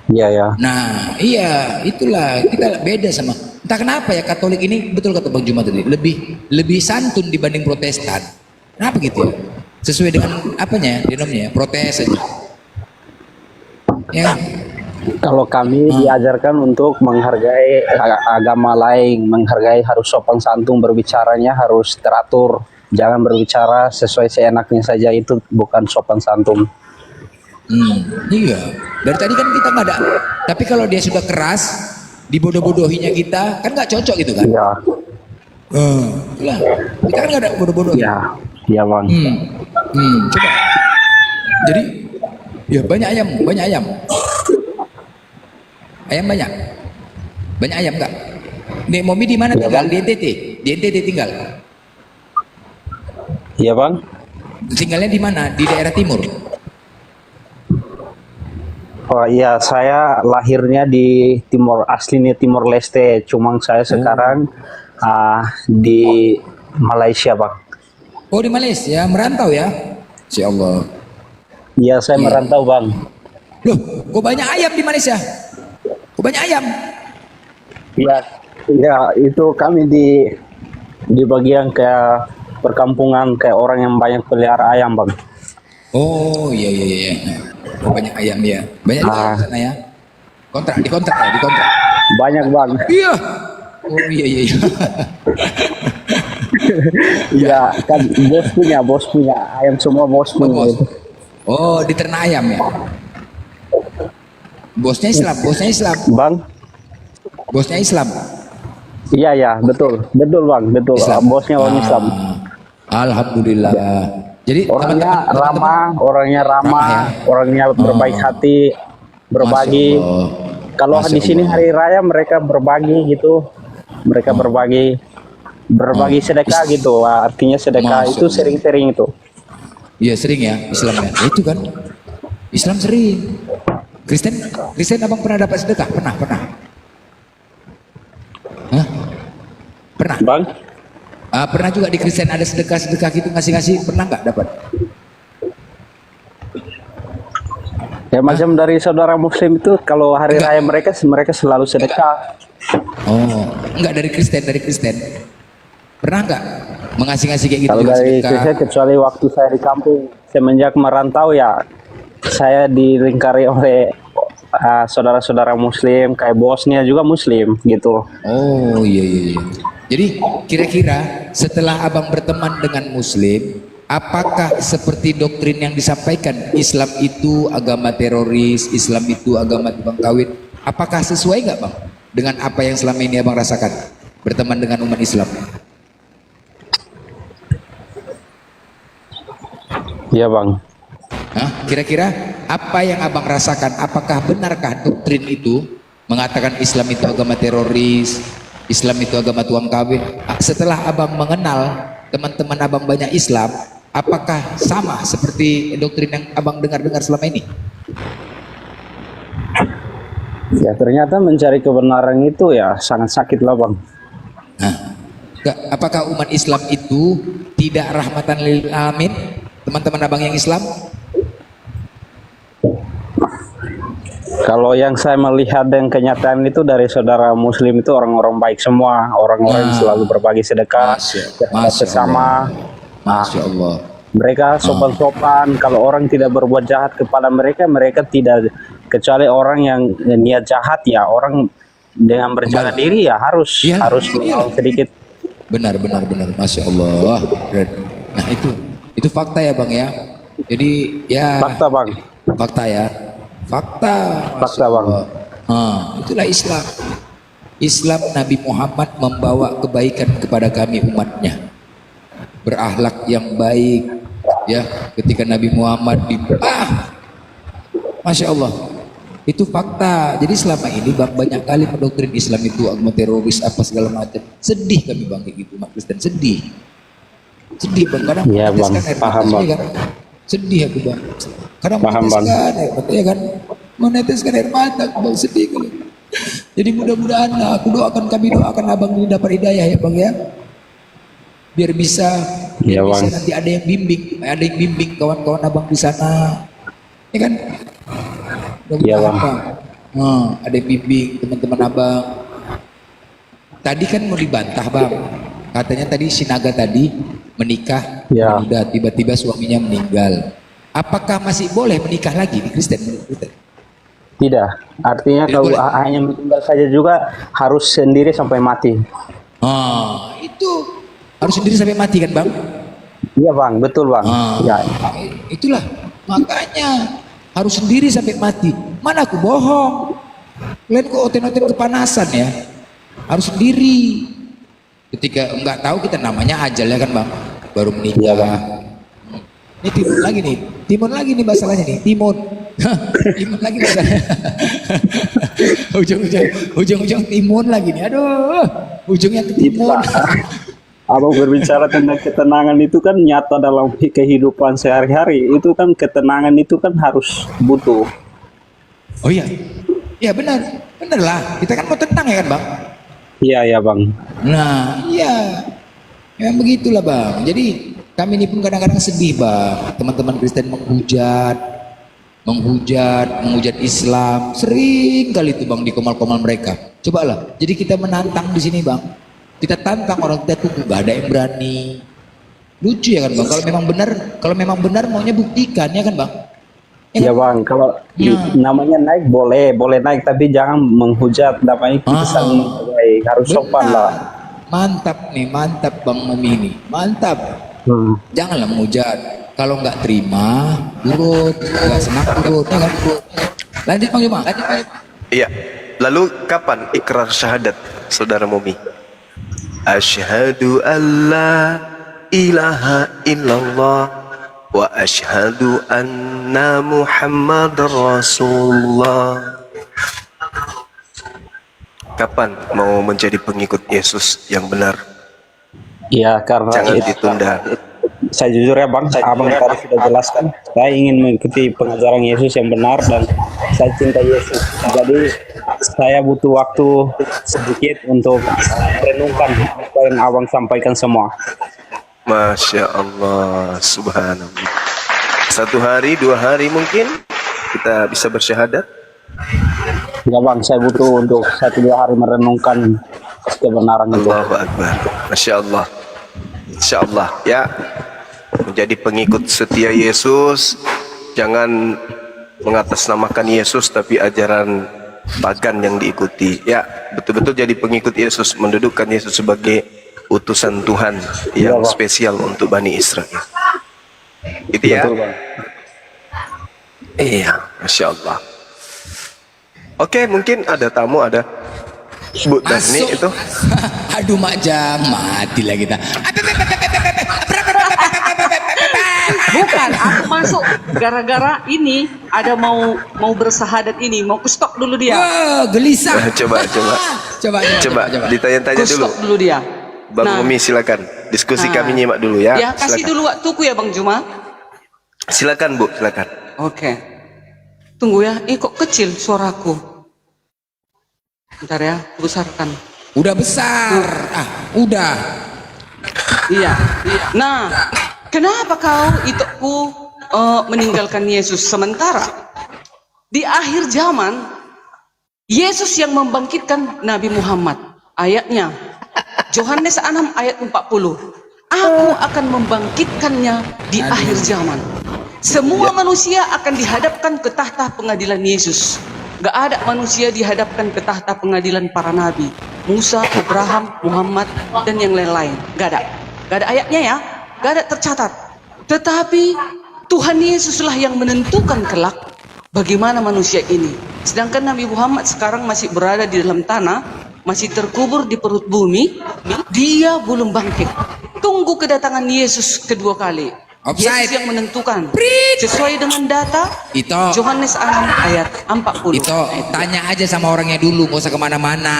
Iya ya. Nah, iya, itulah kita beda sama. Entah kenapa ya Katolik ini, betul kata Bang Juma tadi, lebih santun dibanding Protestan. Kenapa gitu ya? Sesuai dengan apanya, denomnya, protes aja. Ya. Kalau kami diajarkan untuk menghargai agama lain, menghargai harus sopan santun, berbicaranya harus teratur, jangan berbicara sesuai seenaknya saja, itu bukan sopan santun. Iya. Dari tadi kan kita nggak ada. Tapi kalau dia sudah keras, dibodoh-bodohinya kita, kan nggak cocok gitu kan? Iya. Itulah. Kita kan nggak ada bodoh-bodoh. Iya, iya Bang. Coba. Jadi, ya banyak ayam. Ayam banyak. Banyak ayam nggak? Nek Momi di mana tinggal? Di NTT. Di NTT tinggal. Iya Bang. Tinggalnya di mana? Di daerah timur. Oh iya, saya lahirnya di aslinya Timor Leste, cuma saya sekarang di Malaysia, Bang. Oh di Malaysia, merantau ya? Insya Allah. Iya, saya Iya. merantau bang. Loh, kok banyak ayam di Malaysia? Kok banyak ayam? Iya, ya itu kami di bagian kayak perkampungan kayak orang yang banyak pelihara ayam bang. Oh iya iya iya. Kok banyak ayam ya? Banyak juga Ah. di sana ya? Dikontrak ya, dikontrak. Banyak bang. Iya. Oh iya iya iya. Iya kan bos punya ayam semua bos Oh, punya. bos. Oh, di ternak ayam ya? Bosnya Islam. Bang. Bosnya Islam. Iya ya betul bang betul. Bosnya orang Islam. Alhamdulillah. Jadi Orangnya teman-teman- orangnya ramah, Ramah ya? orangnya berbaik hati, berbagi. Masya Allah. Kalau Masya di sini Allah. hari raya mereka berbagi gitu, mereka berbagi sedekah gitu. Artinya sedekah Masya itu Allah. sering-sering itu. Iya sering ya Islam ya. Itu kan Islam sering. Kristen abang pernah dapat sedekah? Pernah. Hah? Pernah. Bang, Pernah juga di Kristen ada sedekah gitu ngasih pernah nggak dapat? ya macam dari saudara Muslim itu kalau hari raya mereka selalu sedekah. Oh, enggak dari Kristen. Pernah nggak mengasih kayak gitu Kalau juga dari sedekah? Kristen kecuali waktu saya di kampung semenjak merantau ya saya dilingkari oleh saudara-saudara Muslim kayak bosnya juga Muslim gitu. Oh iya. Jadi kira-kira setelah abang berteman dengan Muslim, apakah seperti doktrin yang disampaikan Islam itu agama teroris, Islam itu agama tukang kawin? Apakah sesuai nggak bang dengan apa yang selama ini abang rasakan berteman dengan umat Islam? Iya bang. Hah? Kira-kira apa yang abang rasakan? Apakah benarkah doktrin itu mengatakan Islam itu agama teroris, Islam itu agama tukang kawin? Setelah abang mengenal teman-teman abang banyak Islam, apakah sama seperti doktrin yang abang dengar-dengar selama ini? Ya ternyata mencari kebenaran itu ya sangat sakit lah bang. Nah, apakah umat Islam itu tidak rahmatan lil alamin? Teman-teman abang yang Islam? Kalau yang saya melihat dan kenyataan itu dari saudara Muslim itu orang-orang baik semua, orang-orang yang selalu berbagi sedekah, Masya sesama. Masya Allah. Mereka sopan-sopan. Kalau orang tidak berbuat jahat kepada mereka, mereka tidak, kecuali orang yang niat jahat ya orang dengan berjaga diri ya harus Iya, menolong sedikit. Benar, Masya Allah. Nah itu fakta ya bang ya. Jadi ya Fakta bang. fakta ya. Fakta Bang. Itulah Islam. Islam Nabi Muhammad membawa kebaikan kepada kami umatnya, berakhlak yang baik ya. Ketika Nabi Muhammad Masya Allah, itu fakta. Jadi selama ini bang banyak kali mendoktrin Islam itu agama teroris apa segala macam. Sedih kami bang kayak gitu, umat Kristen sedih bang. Kadang Iya, Bang. meneteskan air Paham, mata Bang. kan. Sedih aku bang. Kadang Paham, Bang. meneteskan air mata ya kan, meneteskan air mata aku bang, sedih kali. Jadi mudah-mudahan kami doakan abang ini dapat hidayah ya bang ya, biar bisa Iya, bisa Bang. nanti ada yang bimbing kawan-kawan abang di sana ya kan. Iya, Bang. Ada yang bimbing teman-teman abang. Tadi kan mau dibantah bang, katanya tadi si Naga tadi menikah, Ya. udah tiba-tiba suaminya meninggal. Apakah masih boleh menikah lagi di Kristen? Tidak. Artinya Tidak kalau boleh. hanya meninggal saja juga harus sendiri sampai mati. Itu harus sendiri sampai mati kan bang? Iya bang, betul bang. Ya. Itulah makanya harus sendiri sampai mati. Mana aku bohong? Kalian kok oten-oten kepanasan ya? Harus sendiri. Ketika nggak tahu kita namanya ajal ya kan bang, baru menikah. Iya, Bang. Ini timun lagi nih masalahnya nih, timun lagi masalahnya. ujung-ujung timun lagi nih, aduh, ujungnya ke timun. Abang berbicara tentang ketenangan itu kan nyata dalam kehidupan sehari-hari. Itu kan ketenangan itu kan harus butuh. Oh iya, ya benar lah. Kita kan mau tenang ya kan bang. Iya ya bang. Nah, iya. Memang begitulah bang. Jadi Kami ini pun kadang-kadang sedih bang, teman-teman Kristen menghujat Islam, sering kali itu bang di komal-komal mereka. Cobalah, jadi kita menantang di sini bang, kita tantang orang kita tuh gak ada yang berani. Lucu ya kan bang, kalau memang benar maunya buktikan ya kan bang. Ya bang, kalau namanya naik boleh naik, tapi jangan menghujat, namanya kita saling menghargai, harus sopan lah. Mantap nih, mantap bang Momi ini, mantap. Janganlah menghujat. Kalau nggak terima, turut. Nggak senang, turut. Ya kan? Lanjut bang Juma. Iya. Lalu kapan ikrar syahadat, saudara Momi? Asyhadu an la ilaha illallah wa asyhadu anna Muhammadar Rasulullah. Kapan mau menjadi pengikut Yesus yang benar? Ya, karena Jangan ditunda. saya jujur ya bang, abang tadi sudah jelaskan, saya ingin mengikuti pengajaran Yesus yang benar dan saya cinta Yesus. Jadi saya butuh waktu sedikit untuk merenungkan apa yang abang sampaikan semua. Masya Allah, subhanallah. 1 hari, 2 hari mungkin kita bisa bersyahadat. Ya bang, saya butuh untuk 1-2 hari merenungkan kebenaran itu. Allahu Akbar. Masya Allah. Insya Allah ya, menjadi pengikut setia Yesus, jangan mengatasnamakan Yesus tapi ajaran pagan yang diikuti. Ya, betul-betul jadi pengikut Yesus, mendudukkan Yesus sebagai utusan Tuhan yang spesial untuk Bani Israel. Itu ya. Betul, Bang. Iya, Masya Allah. Oke, mungkin ada tamu, ada Bu Darni Masuk. itu. Aduh Mak Jang, matilah kita. Bukan, aku masuk gara-gara ini ada mau bersahadat ini, mau ku stop dulu dia. Wah, gelisah. Coba. Coba ditanya-tanya Ku dulu. stop dulu dia. Bang Umi silakan. Diskusi kami nyimak dulu ya. Ya, kasih Silakan. dulu waktuku ya Bang Juma. Silakan Bu, silakan. Oke. Tunggu ya, kok kecil suaraku. Bentar ya, besarkan. Udah besar. Udah. Iya. Nah, kenapa kau itu meninggalkan Yesus sementara di akhir zaman Yesus yang membangkitkan Nabi Muhammad. Ayatnya Yohanes 6 ayat 40. Aku akan membangkitkannya di akhir zaman. Semua manusia akan dihadapkan ke tahta pengadilan Yesus. Gak ada manusia dihadapkan ke tahta pengadilan para nabi, Musa, Abraham, Muhammad, dan yang lain-lain. Gak ada ayatnya ya, gak ada tercatat. Tetapi Tuhan Yesuslah yang menentukan kelak bagaimana manusia ini. Sedangkan Nabi Muhammad sekarang masih berada di dalam tanah, masih terkubur di perut bumi, dia belum bangkit. Tunggu kedatangan Yesus kedua kali. Offside. Yesus yang menentukan sesuai dengan data Itu. Yohanes 6 ayat 40. Itu tanya aja sama orangnya dulu, gak usah kemana-mana.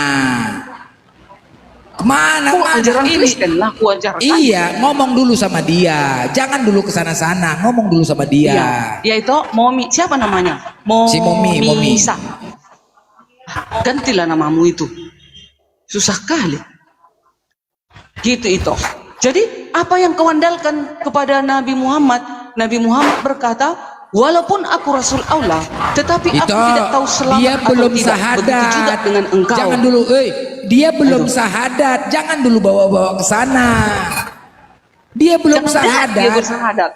Kemana-mana Ajaran ini? Kristen lah, aku ajarkan. Iya, ngomong dulu sama dia. Jangan dulu ke sana-sana, ngomong dulu sama dia. Iya, dia itu Momi, siapa namanya? Si Momi. Isa. Gantilah namamu itu. Susah kali. Gitu itu. Jadi apa yang kau andalkan kepada Nabi Muhammad? Nabi Muhammad berkata, walaupun aku Rasul Allah, tetapi aku tidak tahu selamat dia atau belum tidak. sahadat. Begitu juga dengan engkau. Jangan dulu, dia belum sahadat. Jangan dulu bawa-bawa ke sana. Dia belum Jangan sahadat. dia bersahadat.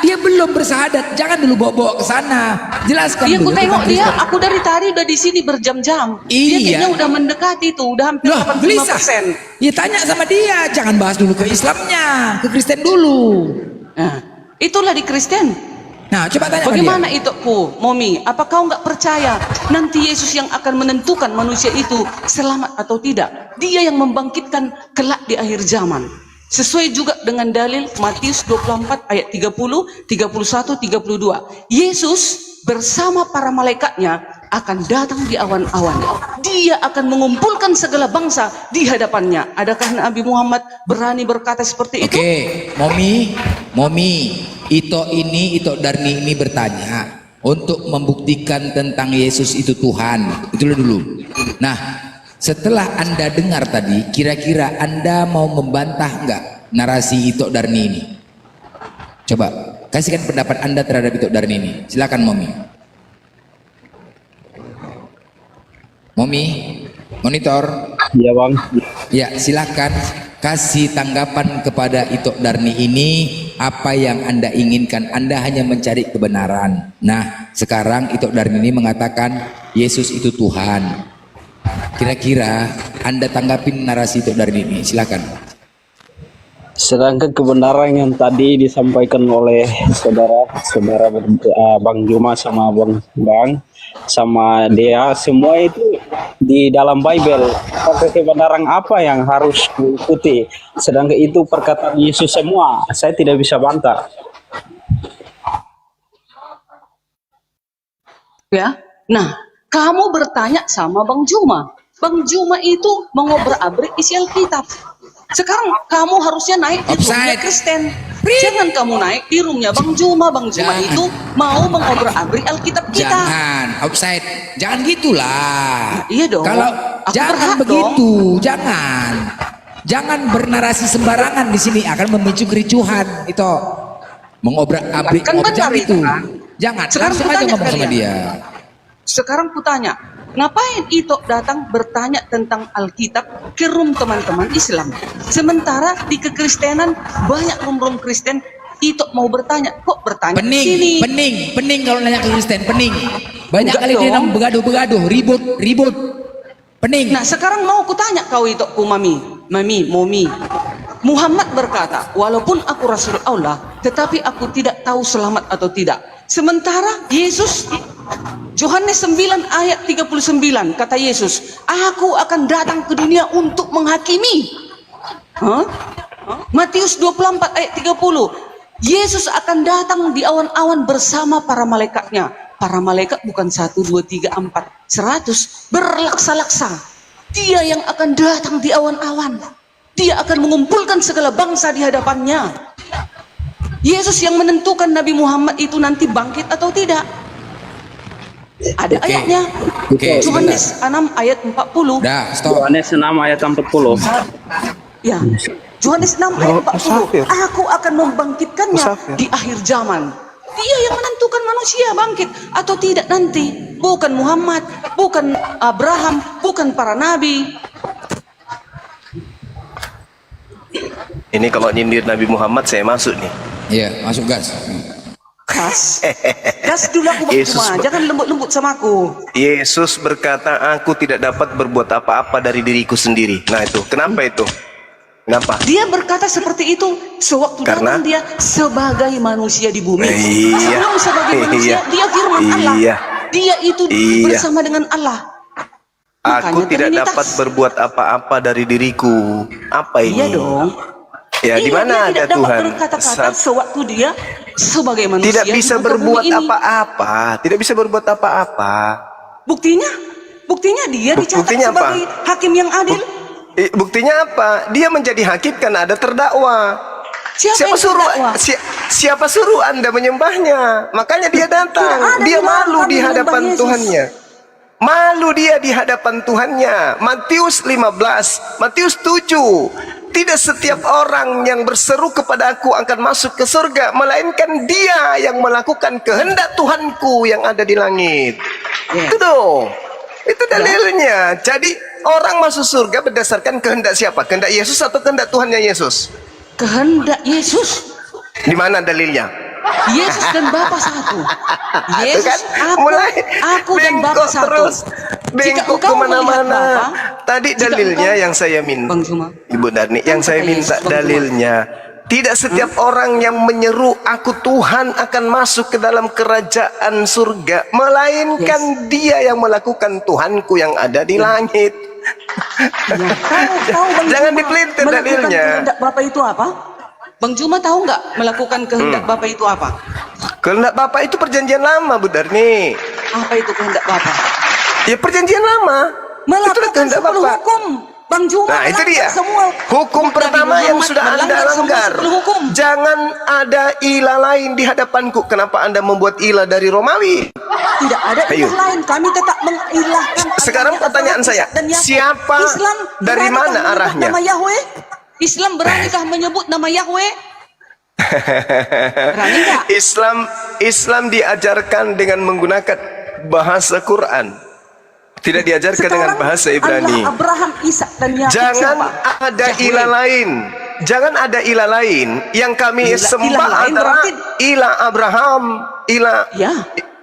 Dia belum bersahadat. Jangan dulu bawa-bawa ke sana. Jelaskan Dia dulu. aku tengok tentang dia, Kristen. aku dari tadi udah di sini berjam-jam. Dia Iya. kayaknya udah mendekati tuh, udah hampir Loh, gelisah. 85%. Ya tanya sama dia. Jangan bahas dulu ke Islamnya, ke Kristen dulu. Nah, itulah di Kristen. Nah, coba tanya sama Bagaimana dia. itu Momi? Apa kau nggak percaya nanti Yesus yang akan menentukan manusia itu selamat atau tidak? Dia yang membangkitkan kelak di akhir zaman. Sesuai juga dengan dalil Matius 24 ayat 30, 31, 32. Yesus bersama para malaikatnya akan datang di awan-awan. Dia akan mengumpulkan segala bangsa di hadapannya. Adakah Nabi Muhammad berani berkata seperti itu? Oke, Momi, Ito Darni ini bertanya untuk membuktikan tentang Yesus itu Tuhan. Itu dulu. Nah, setelah Anda dengar tadi, kira-kira Anda mau membantah enggak narasi Ito Darni ini? Coba kasihkan pendapat Anda terhadap Ito Darni ini. Silakan Momi. Momi, monitor. Iya bang. Ya, silakan kasih tanggapan kepada Ito Darni ini. Apa yang Anda inginkan? Anda hanya mencari kebenaran. Nah, sekarang Ito Darni ini mengatakan Yesus itu Tuhan. Kira-kira Anda tanggapin narasi Ito Darni ini. Silakan. Sedangkan kebenaran yang tadi disampaikan oleh saudara Bang Juma sama Bang sama Dea, semua itu di dalam Bible. Pakai kebenaran apa yang harus diikuti? Sedangkan itu perkataan Yesus semua. Saya tidak bisa bantah. Ya, nah kamu bertanya sama Bang Juma. Bang Juma itu mengobrak-abrik isi Alkitab. Sekarang kamu harusnya naik di roomnya Offside. Kristen. Jangan kamu naik di roomnya Bang Juma. Bang Juma Jangan. itu mau mengobrak-abrik Alkitab kita. Jangan offside, jangan gitulah. Iya dong. Kalau Aku jangan berhak begitu, jangan bernarasi sembarangan di sini akan memicu kericuhan itu. Mengobrak-abrik Kan benar jangan itu, itu. kan? Jangan, Sekarang langsung aja kutanya ngomong sama kalian. dia. Sekarang kutanya, ngapain Ito datang bertanya tentang Alkitab ke room teman-teman Islam? Sementara di kekristenan banyak room Kristen, Ito mau bertanya, kok bertanya ke sini? Pening kalau nanya ke Kristen, pening. Banyak Enggak kali dia dong. begaduh, ribut. Pening. Nah sekarang mau kutanya kau Ito ku Momi. Muhammad berkata, walaupun aku Rasul Allah, tetapi aku tidak tahu selamat atau tidak. Sementara Yesus, Yohanes 9 ayat 39, kata Yesus, aku akan datang ke dunia untuk menghakimi. Matius 24 ayat 30, Yesus akan datang di awan-awan bersama para malaikatnya. Para malaikat bukan 1, 2, 3, 4, 100, berlaksa-laksa. Dia yang akan datang di awan-awan. Dia akan mengumpulkan segala bangsa di hadapannya. Yesus yang menentukan Nabi Muhammad itu nanti bangkit atau tidak. Ada Oke. ayatnya. Oke, Yohanes 6 ayat 40. Dah, stop. Yohanes 6 ayat 40. Ya. Yohanes 6 ayat 40. Aku akan membangkitkannya di akhir zaman. Dia yang menentukan manusia bangkit atau tidak nanti. Bukan Muhammad, bukan Abraham, bukan para nabi. Ini kalau nyindir Nabi Muhammad saya masuk nih. Iya, masuk gas. Gas dulu aku Bang Yesus Juma. Jangan lembut-lembut sama aku. Yesus berkata, aku tidak dapat berbuat apa-apa dari diriku sendiri. Nah itu, kenapa itu? Kenapa? Dia berkata seperti itu sewaktu Karena? datang dia sebagai manusia di bumi. Iya. Sebelum sebagai manusia, Iya. dia firman Allah. Iya. Dia itu Iya. bersama dengan Allah. Aku Makanya tidak Trinitas. dapat berbuat apa-apa dari diriku. Apa ini? Iya dong. Ya, di mana dia ada tidak dapat Tuhan? berkata-kata sewaktu dia sebagai manusia Tidak bisa di muka berbuat bumi ini. apa-apa. Tidak bisa berbuat apa-apa. Buktinya dia dicatat Buktinya apa? sebagai hakim yang adil. Buktinya apa? Dia menjadi hakim karena ada terdakwa. Siapa yang suruh terdakwa? siapa suruh Anda menyembahnya? Makanya dia datang. Tidak ada Dia yang malu melarang di menyembah hadapan Yesus. Tuhannya. Malu dia di hadapan Tuhannya. Matius 15, Matius 7. Tidak setiap orang yang berseru kepada aku akan masuk ke surga, melainkan dia yang melakukan kehendak Tuhanku yang ada di langit. Ya. Itu dong. Itu dalilnya. Jadi orang masuk surga berdasarkan kehendak siapa? Kehendak Yesus atau kehendak Tuhannya Yesus? Kehendak Yesus. Di mana dalilnya? Yesus dan Bapa satu. Itu Yesus, kan aku dan Bapa bengkok satu. terus, bengkok kemana-mana. Tadi jika dalilnya engkau- yang saya minta, Bang Juma. Ibu Darni, yang Kata saya minta Yesus, Bang Juma. dalilnya. Tidak setiap orang yang menyeru aku Tuhan akan masuk ke dalam kerajaan surga, melainkan dia yang melakukan Tuhanku yang ada di langit. Ya, tahu Bang Jangan Juma dipelintir melakukan dalilnya. kehendak Bapa itu apa? Bang Juma tahu nggak melakukan kehendak Bapa itu apa? Kehendak Bapak itu perjanjian lama, Bu Darni. Apa itu kehendak Bapa? Ya perjanjian lama. Itulah Melakukan kehendak 10 Bapak. hukum. Bang Juma Nah itu melanggar dia. semua Hukum Nabi pertama yang Muhammad sudah Anda melanggar semua langgar. 10 hukum. Jangan ada ilah lain di hadapanku. Kenapa Anda membuat ilah dari Romawi? Tidak ada Ayo. ilah lain. Kami tetap mengilahkan. Sekarang adanya pertanyaan Abraham, saya, Ishak, dan Yakub. siapa, dari beranikah mana menyebut arahnya? Nama Yahweh? Islam beranikah menyebut nama Yahweh? Berani nggak? Islam diajarkan dengan menggunakan bahasa Quran. Tidak diajarkan dengan bahasa Ibrani. Allah, Abraham, Ishak dan Yakub Jangan siapa? ada Yahweh. ilah lain. Jangan ada ilah lain. Yang kami Ilah sembah lain adalah berarti- ilah Abraham, ilah Ya.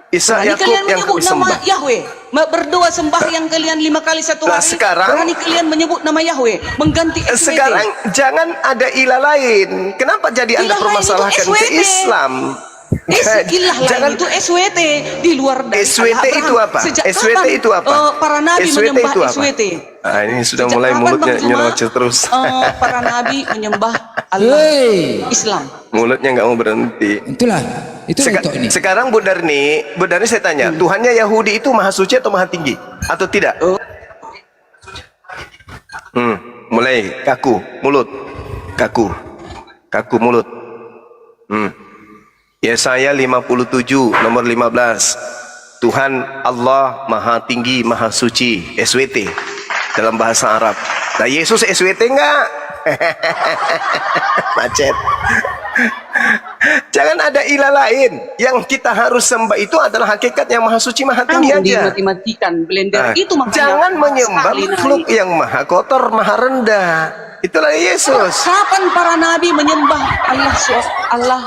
Ishak, Berani Yakub kalian yang menyebut kami nama sembah. Yahweh. Berdoa sembahyang kalian 5 kali satu Nah, hari. sekarang- berani kalian menyebut nama Yahweh, mengganti SWT. Sekarang jangan ada ilah lain. Kenapa jadi Anda Ilah lain itu permasalahkan ke SWT. Islam? Ilah Jangan lain itu SWT di luar dari SWT Allah itu Abraham. apa? Sejak SWT kapan, itu apa? para nabi SWT menyembah itu apa? SWT. Ah, ini sudah Sejak mulai kapan, mulutnya Bang Juma, nyeloceh terus. para nabi menyembah Allah Hei, Islam. Mulutnya nggak mau berhenti. itulah. Itu untuk ini. Sekarang Bu Darni saya tanya, Tuhannya Yahudi itu maha suci atau maha tinggi? Atau tidak? Mulai kaku mulut. Kaku mulut. Yesaya 57 nomor 15. Tuhan Allah maha tinggi, maha suci, SWT dalam bahasa Arab. Nah, Yesus SWT enggak? Macet. Jangan ada ilah lain. Yang kita harus sembah itu adalah hakikat yang maha suci, maha tinggi Kamu aja. dimati-matikan blender Nah, itu makanya jangan menyembah sekali makhluk naik. yang maha kotor, maha rendah. Itulah Yesus. Kapan para nabi menyembah Allah Islam?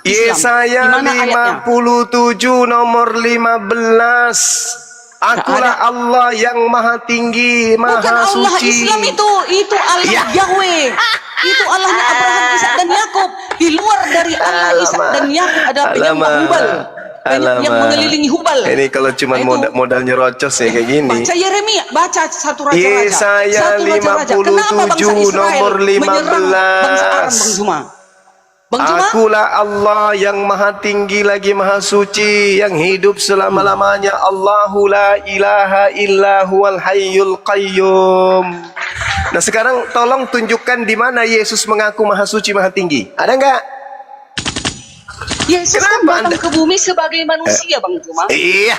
Yesaya Di mana ayatnya? 57 nomor 15. Akulah Nggak Allah yang maha tinggi, maha Bukan Allah suci. Islam itu Allah Ya. Yahweh. Itu Allahnya Abraham, Ishak dan Yakub. Di luar dari Allah Ishak dan Yakub ada penyembah Hubal. Yang mengelilingi Hubal. Ini kalau cuma Nah, itu. modal nyerocos ya kayak gini. Baca Yeremia, baca satu raja-raja. Yesaya Satu raja-raja. 57 Kenapa bangsa Israel nomor 15. menyerang bangsa Aram, Bang Juma? Bang Juma? Akulah Allah yang maha tinggi lagi maha suci, yang hidup selama-lamanya. Allahu la ilaha illa huwal hayyul qayyum. Nah, sekarang tolong tunjukkan di mana Yesus mengaku maha suci, maha tinggi. Ada enggak? Yesus kan Kenapa datang Anda- ke bumi sebagai manusia, Bang Juma. Iya.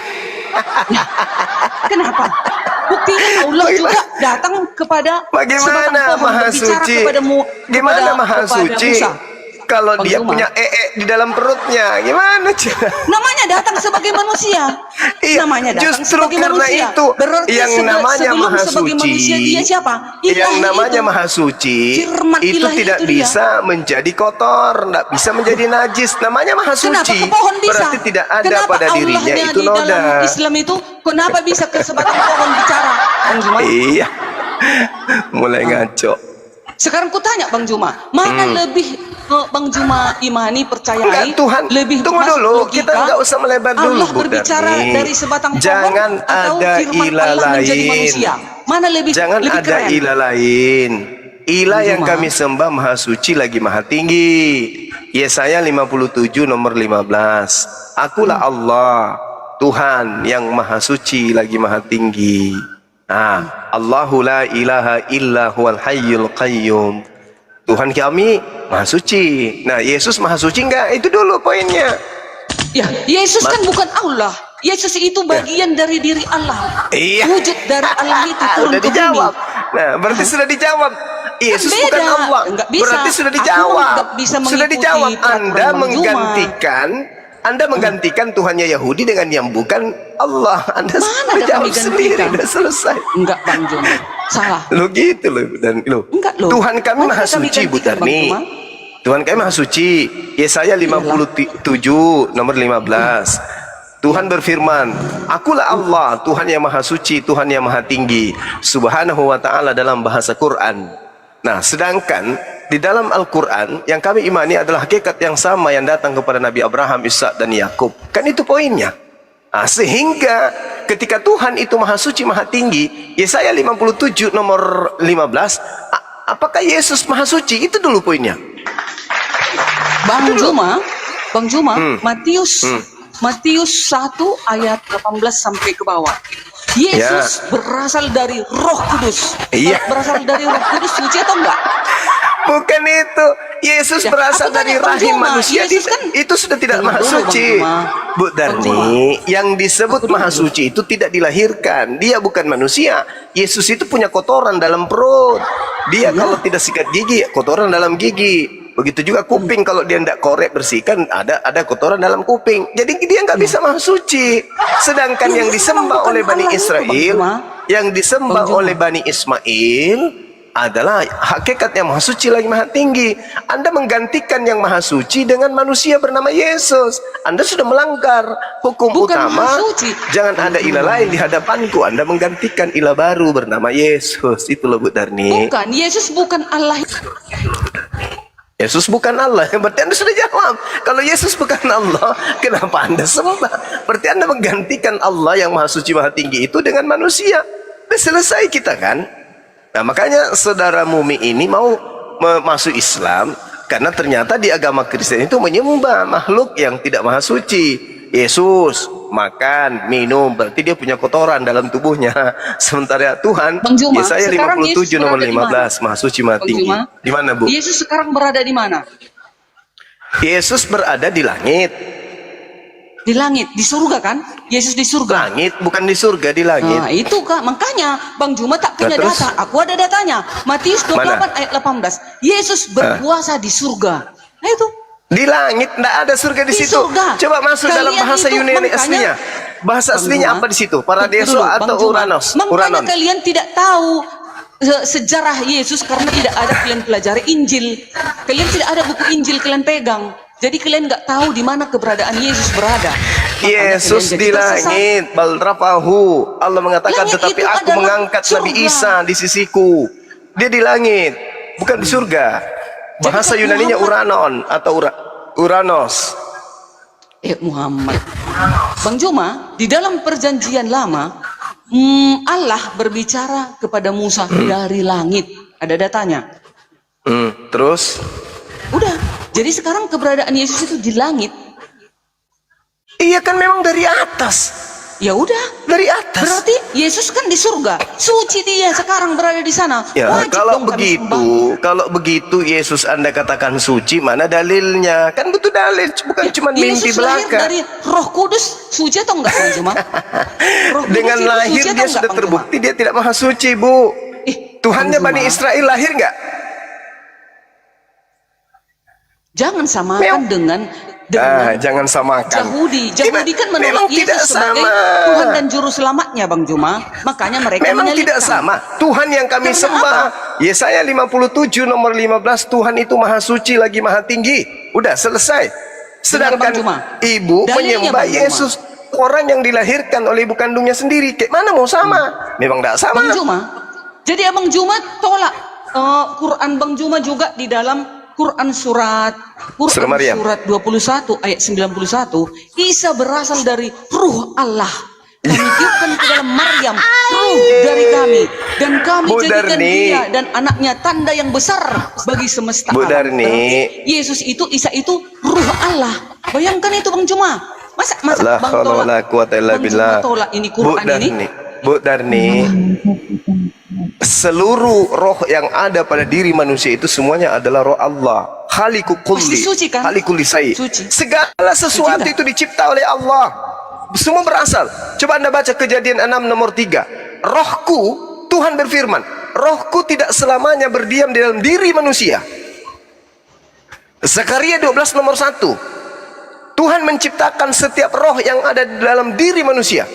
Kenapa? Buktinya Allah Bagaimana- juga datang kepada Bagaimana sebatang pohon maha berbicara suci? kepadamu, Gimana maha kepada suci? Musa. Kalau Bang dia Juma. punya di dalam perutnya, gimana cara? Namanya datang sebagai manusia. Iya, Namanya datang justru sebagai karena manusia. itu Berarti yang namanya sebelum maha sebagai suci. manusia dia siapa? Yang Ilahi namanya itu. maha suci Firman itu ilahi tidak itu dia. bisa menjadi kotor, tidak bisa menjadi najis. Namanya maha Kenapa suci. ke pohon bisa? Berarti tidak ada Kenapa pada dirinya Allahnya itu di noda. dalam Islam itu kenapa bisa ke sebatang pohon bicara? Bang Juma. Iya. Mulai ngaco. Sekarang ku tanya Bang Juma, mana lebih Bang Juma imani percayai? Enggak, Tuhan, lebih tunggu masuk dulu, logika, kita enggak usah melebar dulu, Allah Bu berbicara Darni. dari sebatang pohon Jangan atau ada firman ilah Allah menjadi lain. manusia? Mana lebih Jangan lebih ada keren? ilah lain. Ilah yang Cuma- kami sembah maha suci lagi maha tinggi. Yesaya 57 nomor 15. Akulah Allah, Tuhan yang maha suci lagi maha tinggi. Nah, Allahu la ilaha illa huwal hayyul qayyum. Tuhan kami maha suci. Nah, Yesus maha suci enggak? Itu dulu poinnya. Ya, Yesus kan bukan Allah. Yesus itu bagian dari diri Allah. Iya. Wujud dari Allah itu turun Udah ke bumi. dijawab. Nah, berarti sudah dijawab. Yesus beda. bukan Allah. Enggak bisa. Berarti sudah Aku dijawab. enggak bisa Sudah mengikuti dijawab. peraturan Anda Bang Juma. menggantikan Tuhannya Yahudi dengan yang bukan Allah. Anda Mana sudah ada jawab kami sendiri. gantikan? Sudah selesai. Enggak Bang Juma. Salah. Lo gitu loh. Dan lo. Enggak loh. Tuhan kami Mana maha kami suci, Bu gantikan, Bang Tarni. Juma? Tuhan kami maha suci. Yesaya 57 nomor 15. Tuhan berfirman, Akulah Allah, Tuhan yang maha suci, Tuhan yang maha tinggi, subhanahu wa ta'ala dalam bahasa Quran. Nah, sedangkan di dalam Al-Quran yang kami imani adalah hakikat yang sama yang datang kepada Nabi Abraham, Ishak dan Yakub. Kan itu poinnya. Nah, sehingga ketika Tuhan itu maha suci, maha tinggi, Yesaya 57 nomor 15, apakah Yesus maha suci? Itu dulu poinnya. Bang Juma, Matius 1 ayat 18 sampai ke bawah. Yesus berasal dari Roh Kudus. Iya. Berasal dari Roh Kudus suci atau enggak? Bukan itu. Yesus Ya, berasal aku dari tanya, Bang rahim Juma, manusia. Yesus kan- Itu sudah tidak Tunggu maha dulu, suci. Bang Juma. Bu Bang Darni, yang disebut maha suci itu tidak dilahirkan. Dia bukan manusia. Yesus itu punya kotoran dalam perut. Dia kalau tidak sikat gigi, kotoran dalam gigi. Begitu juga kuping, kalau dia tidak korek bersihkan, ada kotoran dalam kuping. Jadi dia nggak bisa maha suci. Sedangkan yang disembah oleh Bani Israel, yang disembah oleh Bani Ismail adalah hakikat yang maha suci lagi maha tinggi. Anda menggantikan yang maha suci dengan manusia bernama Yesus. Anda sudah melanggar hukum Bukan utama. maha suci. Jangan ada ilah lain di hadapanku. Anda menggantikan ilah baru bernama Yesus. Itu loh Bu Darni. Bukan, Yesus bukan Allah. Yesus bukan Allah. Berarti Anda sudah jawab. Kalau Yesus bukan Allah, kenapa Anda sembah? Berarti Anda menggantikan Allah yang maha suci maha tinggi itu dengan manusia. Sudah selesai kita kan. Nah makanya saudara Mumi ini mau masuk Islam karena ternyata di agama Kristen itu menyembah makhluk yang tidak maha suci. Yesus makan, minum, berarti dia punya kotoran dalam tubuhnya. Sementara Tuhan, Bang Juma, Yesaya sekarang 57 Yesus nomor berada di 15, maha suci maha Bang tinggi. Juma, Di mana Bu? Yesus sekarang berada di mana? Yesus berada di langit. Di langit, di surga kan? Yesus di surga. Langit, bukan di surga, di langit. Nah, itu Kak, makanya Bang Juma tak punya Nah, terus? data. Aku ada datanya. Matius 28 Mana? ayat 18. Yesus berpuasa di surga. Nah itu. Di langit, tidak ada surga di Di situ. surga. Coba masuk dalam Kalian bahasa itu Yunani makanya- aslinya. Bahasa Bang aslinya Juma, apa di situ? Paradiso dulu, Bang atau Juma. Uranos? Makanya Uranon. kalian tidak tahu sejarah Yesus karena tidak ada kalian pelajari Injil. Kalian tidak ada buku Injil kalian pegang. Jadi kalian nggak tahu di mana keberadaan Yesus berada. Makanya Yesus kalian jadi di tersesat. langit, bal rafahu. Allah mengatakan, Langit tetapi itu aku adalah mengangkat Nabi surga. Isa di sisiku. Dia di langit, bukan di surga. Bahasa Jadi, Yunaninya Muhammad- Uranon atau Uranos. Muhammad. Bang Juma, di dalam perjanjian lama, Allah berbicara kepada Musa dari langit. Ada datanya. Terus? Udah. Jadi sekarang keberadaan Yesus itu di langit. Iya kan memang dari atas. Ya udah. Dari atas. Berarti Yesus kan di surga. Suci dia sekarang berada di sana. Ya, Wajib kalau dong kami sembah. begitu Yesus Anda katakan suci, mana dalilnya? Kan butuh dalil, bukan cuma mimpi Yesus lahir belaka. dari Roh Kudus, suci atau enggak Bang Juma? Roh Kudus Dengan itu lahir suci atau dia enggak, sudah Bang Juma? terbukti dia tidak maha suci, Bu. Tuhannya Bang Bani Juma, Israel lahir nggak? jangan samakan dengan Jangan samakan. Yahudi kan memang menolak tidak Yesus sebagai sama. Tuhan dan juru selamatnya Bang Juma. Makanya mereka Memang tidak menyelipkan. sama. Tuhan yang kami Karena sembah, Yesaya 57 nomor 15, Tuhan itu maha suci lagi maha tinggi. Udah selesai. Sedangkan Bang Juma, ibu dalilnya, menyembah Bang Juma. Yesus, orang yang dilahirkan oleh ibu kandungnya sendiri. Kayak mana mau sama? Memang tidak sama. Bang Juma. Jadi Abang Juma tolak Quran Bang Juma juga di dalam Quran surat Maryam. surat 21 ayat 91, Isa berasal dari ruh Allah. Kami tiupkan ke dalam Maryam ruh dari kami, dan kami Bu jadikan Darni. dia dan anaknya tanda yang besar bagi semesta Bu alam. Darni. Berarti Yesus itu, Isa itu ruh Allah. Bayangkan itu Bang Juma. Masa La Bang haula wala quwata illa Bang Juma billah. tolak ini Bu Quran ini? Darni, seluruh roh yang ada pada diri manusia itu semuanya adalah roh Allah. Khaliqu kulli. Pasti suci kan? Khaliqu lisai. Suci. Segala sesuatu Suci itu dicipta oleh Allah. Semua berasal. Coba Anda baca Kejadian 6 nomor 3. Rohku, Tuhan berfirman, rohku tidak selamanya berdiam di dalam diri manusia. Zakaria 12 nomor 1. Tuhan menciptakan setiap roh yang ada di dalam diri manusia.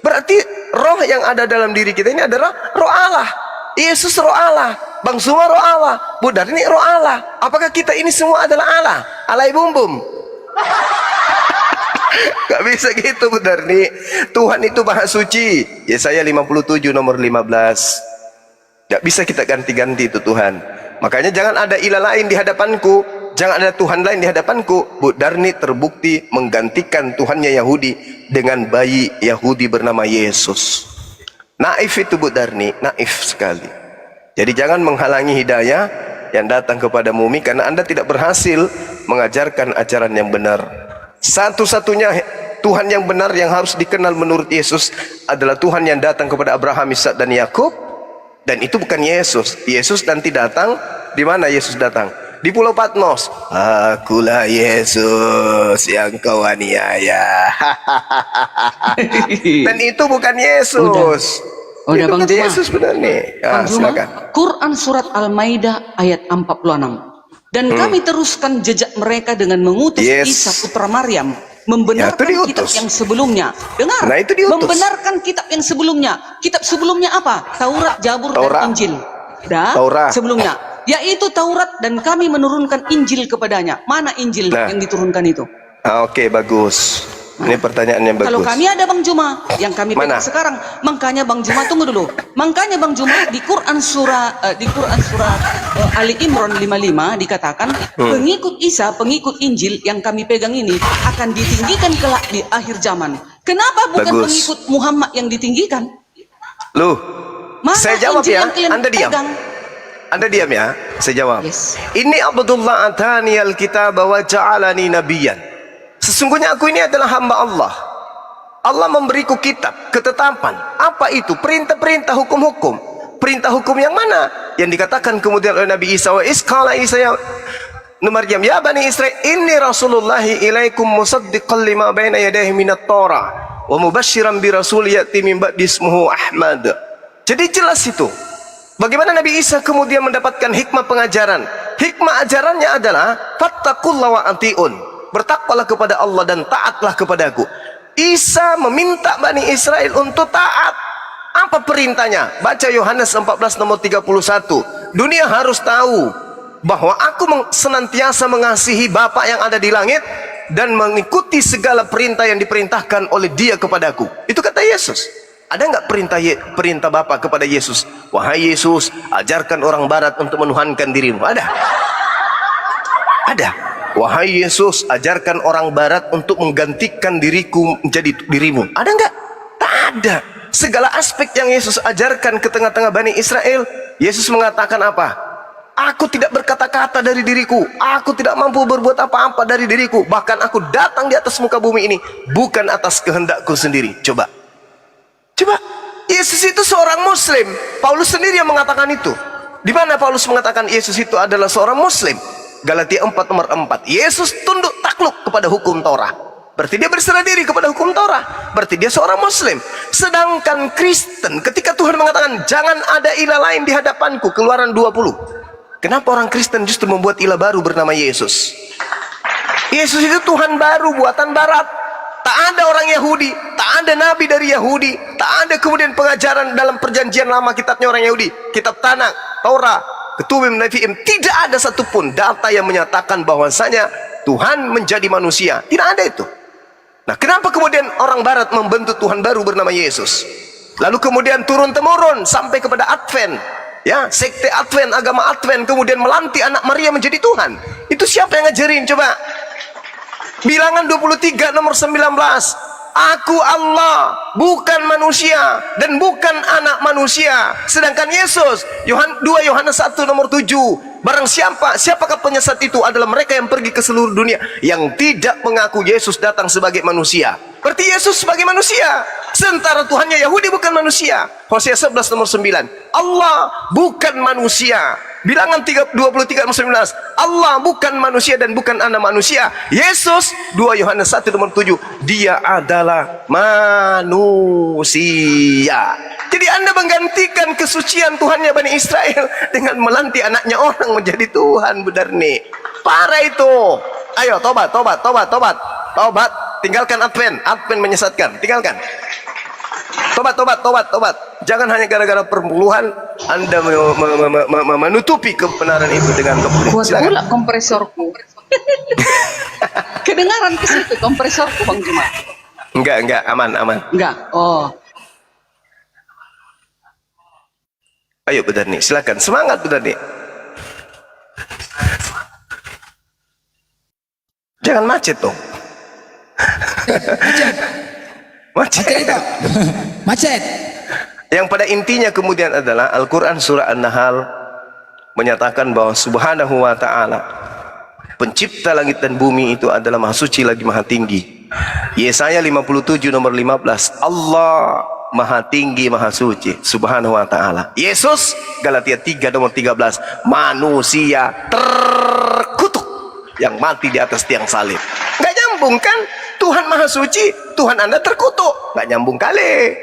Berarti roh yang ada dalam diri kita ini adalah roh Allah. Yesus roh Allah, Bang Suma roh Allah, Bu Darni roh Allah. Apakah kita ini semua adalah Allah? Alai bum bum. Gak bisa gitu Bu Darni. Tuhan itu maha suci. Yesaya 57 nomor 15. Gak bisa kita ganti-ganti itu Tuhan. Makanya jangan ada ilah lain di hadapanku, jangan ada Tuhan lain di hadapanku. Bu Darni terbukti menggantikan Tuhannya Yahudi dengan bayi Yahudi bernama Yesus. Naif itu Bu Darni, naif sekali. Jadi jangan menghalangi hidayah yang datang kepada Mumi karena Anda tidak berhasil mengajarkan ajaran yang benar. Satu-satunya Tuhan yang benar yang harus dikenal menurut Yesus adalah Tuhan yang datang kepada Abraham, Ishak dan Yakub. Dan itu bukan Yesus. Yesus nanti datang di mana Yesus datang? Di Pulau Patmos. Akulah Yesus yang kau aniaya. Dan itu bukan Yesus. Udah Itu Bang bukan Juma. Yesus benar nih. Bang Juma, Silakan. Quran surat Al-Maidah ayat 46. Dan kami teruskan jejak mereka dengan mengutus Yes. Isa putra Maryam, Ya, membenarkan itu kitab diutus. yang sebelumnya. Dengar, Nah, itu diutus. membenarkan kitab yang sebelumnya. Kitab sebelumnya apa? Taurat, Zabur, Taurat. dan Injil. Dah, Taurat. sebelumnya. Yaitu Taurat, dan kami menurunkan Injil kepadanya. Mana Injil Nah. yang diturunkan itu? Oke, bagus. Ini pertanyaan yang bagus. Kalau kami ada Bang Juma yang kami pegang Mana? sekarang, makanya Bang Juma tunggu dulu. Makanya Bang Juma di Quran surah Ali Imran 55 dikatakan pengikut Isa, pengikut Injil yang kami pegang ini akan ditinggikan kelak di akhir zaman. Kenapa bukan Bagus. pengikut Muhammad yang ditinggikan? Loh, Mana saya jawab Injil ya, yang kalian Anda diam. pegang? Anda diam ya, saya jawab. Yes. Ini Abdullah atani al-kitab wa ja'alani nabiyan. Sesungguhnya aku ini adalah hamba Allah. Allah memberiku kitab, ketetapan. Apa itu? Perintah-perintah, hukum-hukum. Perintah hukum yang mana? Yang dikatakan kemudian oleh Nabi Isa, wa isqala Isa ya Maryam, ya Bani Israel, inni rasulullahi ilaikum musaddiqan lima baina yadayhi minat Torah wa mubashiran bi rasul ya'ti min ba'di ismuhu Ahmad. Jadi jelas itu. Bagaimana Nabi Isa kemudian mendapatkan hikmah pengajaran? Hikmah ajarannya adalah fattaqullaha wa atiun. Bertakwalah kepada Allah dan taatlah kepadaku. Isa meminta Bani Israel untuk taat. Apa perintahnya? Baca Yohanes 14 nomor 31. Dunia harus tahu bahwa aku senantiasa mengasihi Bapa yang ada di langit dan mengikuti segala perintah yang diperintahkan oleh Dia kepadaku. Itu kata Yesus. Ada nggak perintah Bapa kepada Yesus? Wahai Yesus, ajarkan orang barat untuk menuhankan dirimu. Ada? Ada. Wahai Yesus, ajarkan orang barat untuk menggantikan diriku menjadi dirimu. Ada nggak? Tak ada. Segala aspek yang Yesus ajarkan ke tengah-tengah Bani Israel, Yesus mengatakan apa? Aku tidak berkata-kata dari diriku. Aku tidak mampu berbuat apa-apa dari diriku. Bahkan aku datang di atas muka bumi ini bukan atas kehendakku sendiri. Coba. Yesus itu seorang Muslim. Paulus sendiri yang mengatakan itu. Di mana Paulus mengatakan Yesus itu adalah seorang Muslim? Galatia 4 nomor 4. Yesus tunduk takluk kepada hukum Torah. Berarti dia berserah diri kepada hukum Torah. Berarti dia seorang Muslim. Sedangkan Kristen, ketika Tuhan mengatakan jangan ada ilah lain di hadapanku, Keluaran 20. Kenapa orang Kristen justru membuat ilah baru bernama Yesus? Yesus itu Tuhan baru buatan Barat. Tak ada orang Yahudi, tak ada nabi dari Yahudi, tak ada kemudian pengajaran dalam perjanjian lama kitabnya orang Yahudi, kitab Tanakh, Torah, Ketubim, Nevi'im. Tidak ada satupun data yang menyatakan bahwasanya Tuhan menjadi manusia. Tidak ada itu. Nah, kenapa kemudian orang Barat membentuk Tuhan baru bernama Yesus? Lalu kemudian turun-temurun sampai kepada Advent. Ya, sekte Advent, agama Advent kemudian melantik anak Maria menjadi Tuhan. Itu siapa yang ngajarin? Coba. Bilangan 23 nomor 19. Aku Allah, bukan manusia dan bukan anak manusia. Sedangkan Yesus, 2 Yohanes 1 nomor 7. Barang siapakah penyesat itu adalah mereka yang pergi ke seluruh dunia yang tidak mengaku Yesus datang sebagai manusia. Berarti Yesus sebagai manusia. Sementara Tuhannya Yahudi bukan manusia. Hosea 11 nomor 9. Allah bukan manusia. Bilangan 23 nomor 19. Allah bukan manusia dan bukan anak manusia. Yesus 2 Yohanes 1 nomor 7. Dia adalah manusia. Jadi Anda menggantikan kesucian Tuhannya Bani Israel dengan melantik anaknya orang menjadi Tuhan, benar nih. Parah itu. Ayo tobat. Tinggalkan Advent menyesatkan. Tinggalkan. Tobat. Jangan hanya gara-gara perpuluhan Anda menutupi kebenaran itu dengan doktrin. Kuat Silakan. pula kompresorku. Kedengaran ke situ kompresorku Bang Juma. Enggak, aman. Enggak. Oh. Ayo benar nih, silakan. Semangat benar nih. Jangan macet dong. Macet itu. Macet. Yang pada intinya kemudian adalah Al-Quran surah An-Nahl menyatakan bahwa subhanahu wa ta'ala pencipta langit dan bumi itu adalah maha suci lagi maha tinggi. Yesaya 57 nomor 15. Allah maha tinggi maha suci subhanahu wa ta'ala. Yesus Galatia 3 nomor 13. Manusia terkutuk yang mati di atas tiang salib. Gak nyambung kan? Tuhan maha suci, Tuhan Anda terkutuk. Gak nyambung kali.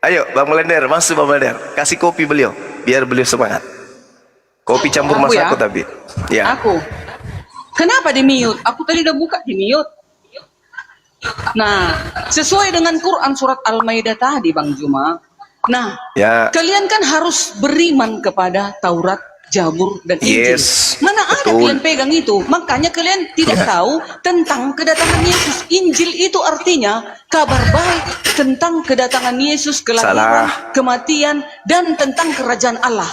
Ayo Bang Melender, masuk Bang Melender. Kasih kopi beliau, biar beliau semangat. Kopi campur Aku ya? masako tapi. Ya. Aku. Kenapa di mute? Aku tadi udah buka di mute. Nah, sesuai dengan Quran surat Al-Maidah tadi, Bang Juma. Nah, Ya. kalian kan harus beriman kepada Taurat, Zabur, dan Injil. Yes, Mana ada betul. kalian pegang itu? Makanya kalian tidak tahu tentang kedatangan Yesus. Injil itu artinya kabar baik tentang kedatangan Yesus, kelahiran, Salah. kematian, dan tentang kerajaan Allah.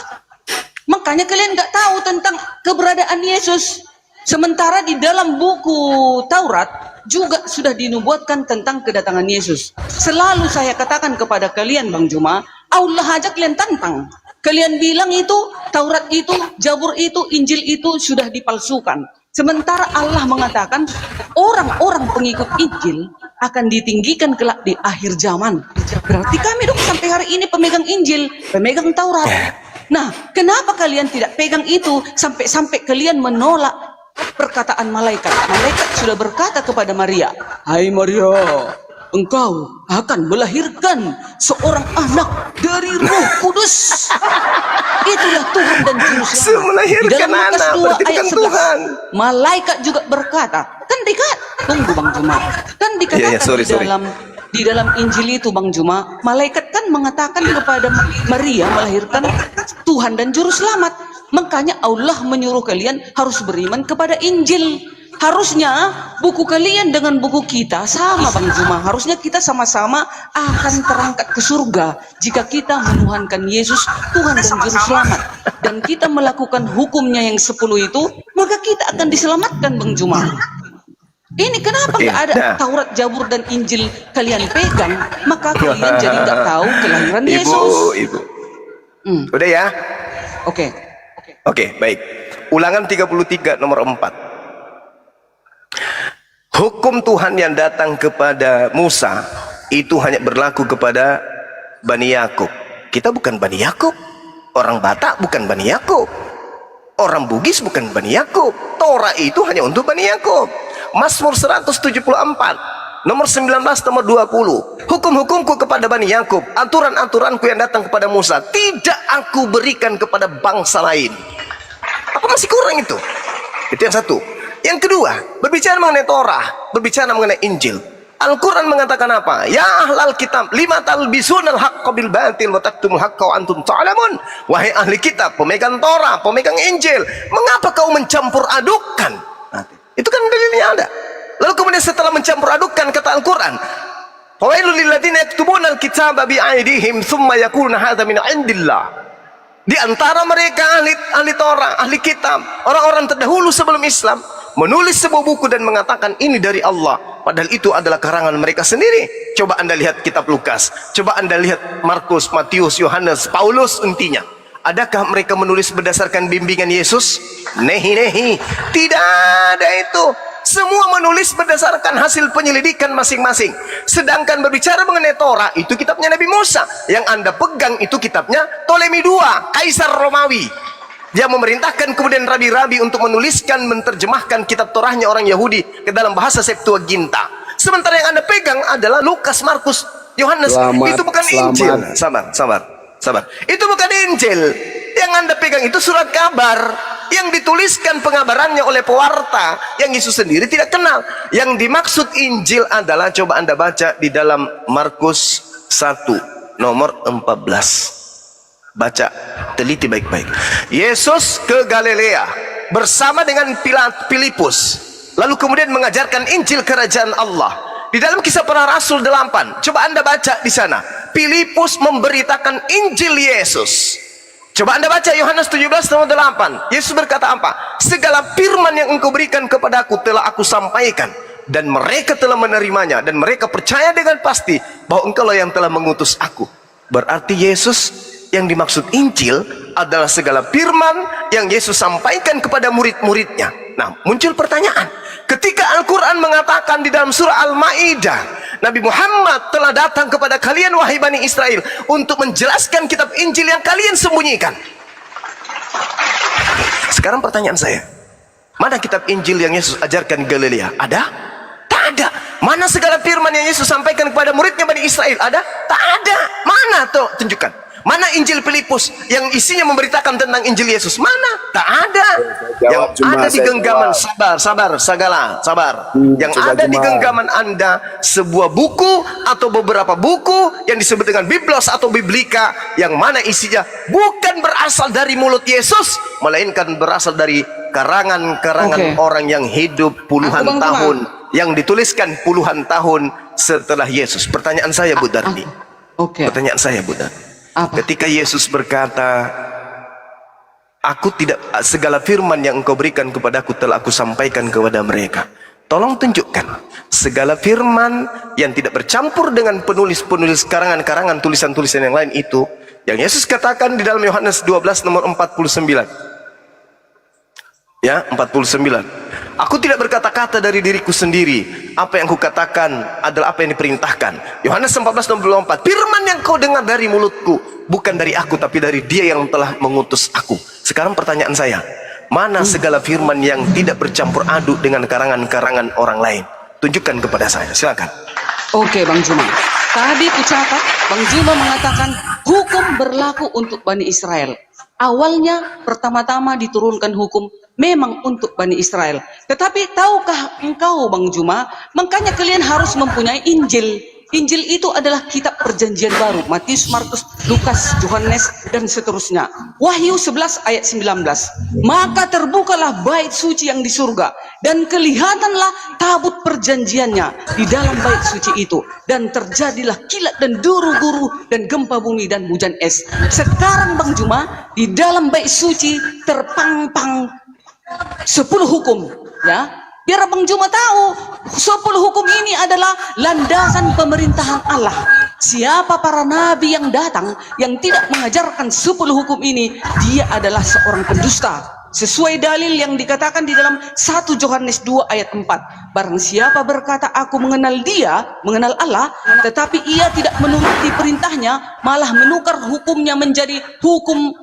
Makanya kalian nggak tahu tentang keberadaan Yesus. Sementara di dalam buku Taurat juga sudah dinubuatkan tentang kedatangan Yesus. Selalu saya katakan kepada kalian, Bang Juma, Allah aja kalian tantang. Kalian bilang itu, Taurat itu, Zabur itu, Injil itu sudah dipalsukan. Sementara Allah mengatakan orang-orang pengikut Injil akan ditinggikan kelak di akhir zaman. Berarti kami dong sampai hari ini pemegang Injil, pemegang Taurat. Nah, kenapa kalian tidak pegang itu sampai kalian menolak perkataan malaikat? Malaikat sudah berkata kepada Maria, "Hai Maria, engkau akan melahirkan seorang anak dari Roh Kudus. Itulah Tuhan dan Juru Selamat." Melahirkan Di dalam Lukas anak, 2 berarti ayat bukan 11, Tuhan. malaikat juga berkata, kan tunggu Bang Juma. Kan dikatakan sorry. di dalam Injil itu, Bang Juma, malaikat kan mengatakan kepada Maria melahirkan Tuhan dan Juru Selamat. Makanya Allah menyuruh kalian harus beriman kepada Injil. Harusnya buku kalian dengan buku kita sama, Bang Juma. Harusnya kita sama-sama akan terangkat ke surga jika kita menuhankan Yesus, Tuhan dan Juru Selamat. Dan kita melakukan hukumnya yang 10 itu, maka kita akan diselamatkan, Bang Juma. Ini kenapa nggak ada Taurat, Zabur, dan Injil kalian pegang? Maka kalian jadi nggak tahu kelahiran Yesus. Ibu. Udah ya? Oke. Oke, baik. Ulangan 33 nomor 4. Hukum Tuhan yang datang kepada Musa itu hanya berlaku kepada Bani Yakub. Kita bukan Bani Yakub. Orang Batak bukan Bani Yakub. Orang Bugis bukan Bani Yakub. Torah itu hanya untuk Bani Yakub. Mazmur 174 nomor 19 nomor 20. Hukum-hukumku kepada Bani Yakub, aturan-aturanku yang datang kepada Musa tidak aku berikan kepada bangsa lain. Apa masih kurang itu? Itu yang satu. Yang kedua, berbicara mengenai Torah, berbicara mengenai Injil. Al-Quran mengatakan apa? Ya ahlal kitab, lima talbisunal haqqa bil batil wa taktumul haqqa wa antum ta'lamun. Wahai ahli kitab, pemegang Torah, pemegang Injil, mengapa kau mencampur adukan? Itu kan dalilnya ada. Lalu kemudian setelah mencampur adukan, kata Al-Quran, fawailul lil ladzina yaktubuna al-kitaba bi aydihim thumma yaquluna hadza min indillah. Di antara mereka ahli Torah, ahli kitab, orang-orang terdahulu sebelum Islam, menulis sebuah buku dan mengatakan ini dari Allah, padahal itu adalah karangan mereka sendiri. Coba Anda lihat kitab Lukas, coba Anda lihat Markus, Matius, Yohanes, Paulus, intinya adakah mereka menulis berdasarkan bimbingan Yesus? Nehi. Tidak ada itu. Semua menulis berdasarkan hasil penyelidikan masing-masing. Sedangkan berbicara mengenai Torah, itu kitabnya Nabi Musa. Yang Anda pegang itu kitabnya Ptolemy II, Kaisar Romawi. Dia memerintahkan kemudian rabi-rabi untuk menuliskan, menerjemahkan kitab Torahnya orang Yahudi ke dalam bahasa Septuaginta. Sementara yang Anda pegang adalah Lukas, Markus, Yohanes. Itu bukan Injil. Sabar. Itu bukan Injil. Yang Anda pegang itu surat kabar yang dituliskan pengabarannya oleh pewarta yang Yesus sendiri tidak kenal. Yang dimaksud Injil adalah, coba Anda baca di dalam Markus 1 nomor 14. Baca, teliti baik-baik. Yesus ke Galilea bersama dengan Filipus, lalu kemudian mengajarkan Injil kerajaan Allah. Di dalam Kisah Para Rasul 8, coba Anda baca di sana, Filipus memberitakan Injil Yesus. Coba Anda baca Yohanes 17 nomor 8. Yesus berkata apa? Segala firman yang engkau berikan kepadaku telah aku sampaikan, dan mereka telah menerimanya, dan mereka percaya dengan pasti bahwa engkaulah yang telah mengutus aku. Berarti Yesus yang dimaksud Injil adalah segala firman yang Yesus sampaikan kepada murid-muridnya. Nah, muncul pertanyaan. Ketika Al-Quran mengatakan di dalam surah Al-Ma'idah, Nabi Muhammad telah datang kepada kalian wahai Bani Israel untuk menjelaskan kitab Injil yang kalian sembunyikan. Sekarang pertanyaan saya, mana kitab Injil yang Yesus ajarkan di Galilea? Ada? Tak ada. Mana segala firman yang Yesus sampaikan kepada muridnya Bani Israel? Ada? Tak ada. Mana tuh? Tunjukkan. Mana Injil Filipus yang isinya memberitakan tentang Injil Yesus? Mana? Tak ada. Yang ada di genggaman, sabar. Yang ada di genggaman Anda sebuah buku atau beberapa buku yang disebut dengan Biblos atau Biblika, yang mana isinya bukan berasal dari mulut Yesus, melainkan berasal dari karangan-karangan orang yang hidup puluhan tahun, yang dituliskan puluhan tahun setelah Yesus. Pertanyaan saya, Bu Darni. Pertanyaan saya, Bu Darni. Ketika Yesus berkata, aku tidak, segala firman yang engkau berikan kepadaku telah aku sampaikan kepada mereka. Tolong tunjukkan segala firman yang tidak bercampur dengan penulis-penulis karangan-karangan tulisan-tulisan yang lain itu, yang Yesus katakan di dalam Yohanes 12 nomor 49. Ya, 49. Aku tidak berkata-kata dari diriku sendiri. Apa yang kukatakan adalah apa yang diperintahkan. Yohanes 14:24. Firman yang kau dengar dari mulutku bukan dari aku, tapi dari Dia yang telah mengutus aku. Sekarang pertanyaan saya, mana segala firman yang tidak bercampur aduk dengan karangan-karangan orang lain? Tunjukkan kepada saya, silakan. Oke, Bang Juma. Tadi ku catat, Bang Juma mengatakan hukum berlaku untuk Bani Israel. Awalnya pertama-tama diturunkan hukum memang untuk Bani Israel. Tetapi tahukah engkau, Bang Juma, makanya kalian harus mempunyai Injil. Injil itu adalah kitab perjanjian baru. Matius, Markus, Lukas, Yohanes, dan seterusnya. Wahyu 11 ayat 19. Maka terbukalah bait suci yang di surga, dan kelihatanlah tabut perjanjiannya di dalam bait suci itu. Dan terjadilah kilat dan duru-guru dan gempa bumi dan hujan es. Sekarang, Bang Juma, di dalam bait suci terpampang 10 hukum, ya. Biar Bang Juma tahu 10 hukum ini adalah landasan pemerintahan Allah. Siapa para nabi yang datang yang tidak mengajarkan 10 hukum ini, dia adalah seorang pendusta. Sesuai dalil yang dikatakan di dalam 1 Yohanes 2 ayat 4. Barang siapa berkata aku mengenal Dia, mengenal Allah, tetapi ia tidak menuruti perintahnya, malah menukar hukumnya menjadi hukum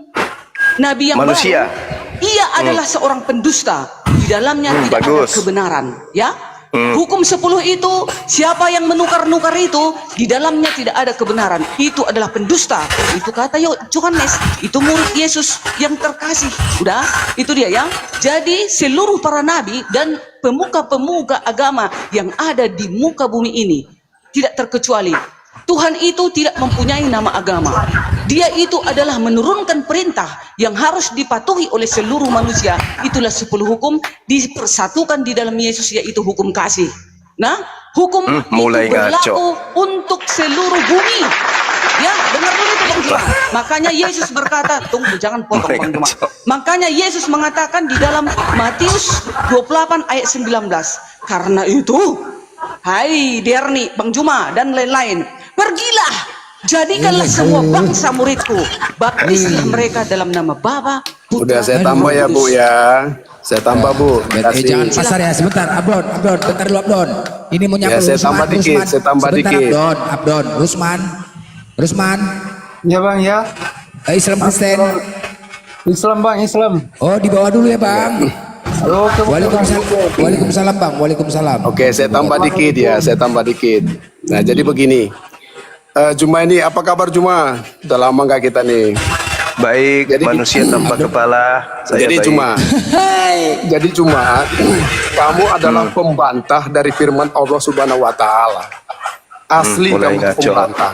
nabi yang manusia baru, ia adalah seorang pendusta. Di dalamnya tidak ada kebenaran, ya. Hukum 10 itu, siapa yang menukar-nukar itu, di dalamnya tidak ada kebenaran, itu adalah pendusta. Itu kata Yohanes, itu murid Yesus yang terkasih. Udah, itu dia ya. Jadi seluruh para nabi dan pemuka-pemuka agama yang ada di muka bumi ini, tidak terkecuali, Tuhan itu tidak mempunyai nama agama. Dia itu adalah menurunkan perintah yang harus dipatuhi oleh seluruh manusia. Itulah 10 hukum dipersatukan di dalam Yesus, yaitu hukum kasih. Nah, hukum mulai itu berlaku ngaco untuk seluruh bumi. Ya, dengar dulu itu Bang Juma. Makanya Yesus berkata, tunggu jangan potong Bang Juma. Makanya Yesus mengatakan di dalam Matius 28 ayat 19. Karena itu, hai Derni, Bang Juma dan lain-lain, pergilah, jadikanlah semua bangsa muridku, baptislah mereka dalam nama Bapa, Putra, udah saya tambah ya Bu ya, saya tambah Bu. Jangan pasar ya, sebentar, Abdon, bentar dulu Abdon. Ini mau nyapa ya, saya tambah dikit, saya tambah sebentar, dikit. Abdon, Rusman. Ya Bang ya. Islam Kristen. Islam Bang, Islam. Oh, di bawah dulu ya Bang. Waalaikumsalam Bang, waalaikumsalam. Oke, saya tambah dikit ya, saya tambah dikit. Nah, jadi begini. Juma ini apa kabar Juma? Udah lama nggak kita nih. baik. Jadi, manusia tanpa kepala. Saya jadi baik. Juma, kamu adalah pembantah dari firman Allah Subhanahu Wa Taala. Asli kamu pembantah.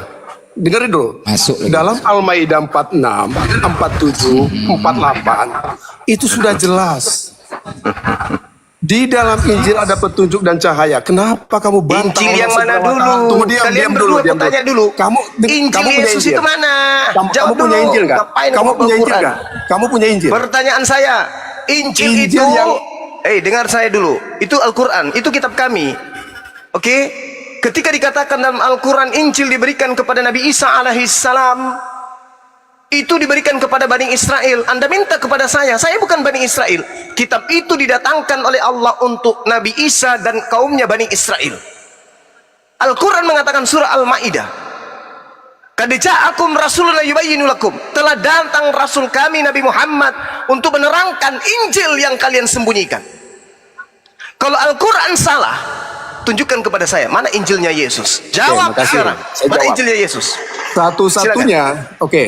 Dengerin dulu. Dalam Al-Maidah 46, 47, 48 itu sudah jelas. Di dalam Injil ada petunjuk dan cahaya. Kenapa kamu bantah? Injil yang mana dulu? Tunggu, diam dulu. Tanya dulu. Injil kamu punya Yesus Injil itu mana? Kamu punya Injil nggak? Kamu punya Injil nggak? Kamu punya Injil? Pertanyaan saya, Injil itu yang... dengar saya dulu. Itu Al-Quran, itu kitab kami. Oke? Ketika dikatakan dalam Al-Quran Injil diberikan kepada Nabi Isa alaihissalam, itu diberikan kepada Bani Israel. Anda minta kepada saya bukan Bani Israel. Kitab itu didatangkan oleh Allah untuk Nabi Isa dan kaumnya Bani Israel. Al-Quran mengatakan surah Al-Ma'idah, qad ja'akum rasulun yubayyinu lakum, telah datang rasul kami Nabi Muhammad untuk menerangkan Injil yang kalian sembunyikan. Kalau Al-Quran salah, tunjukkan kepada saya mana Injilnya Yesus. Jawab makasih. sekarang. Saya Mana jawab. Injilnya Yesus?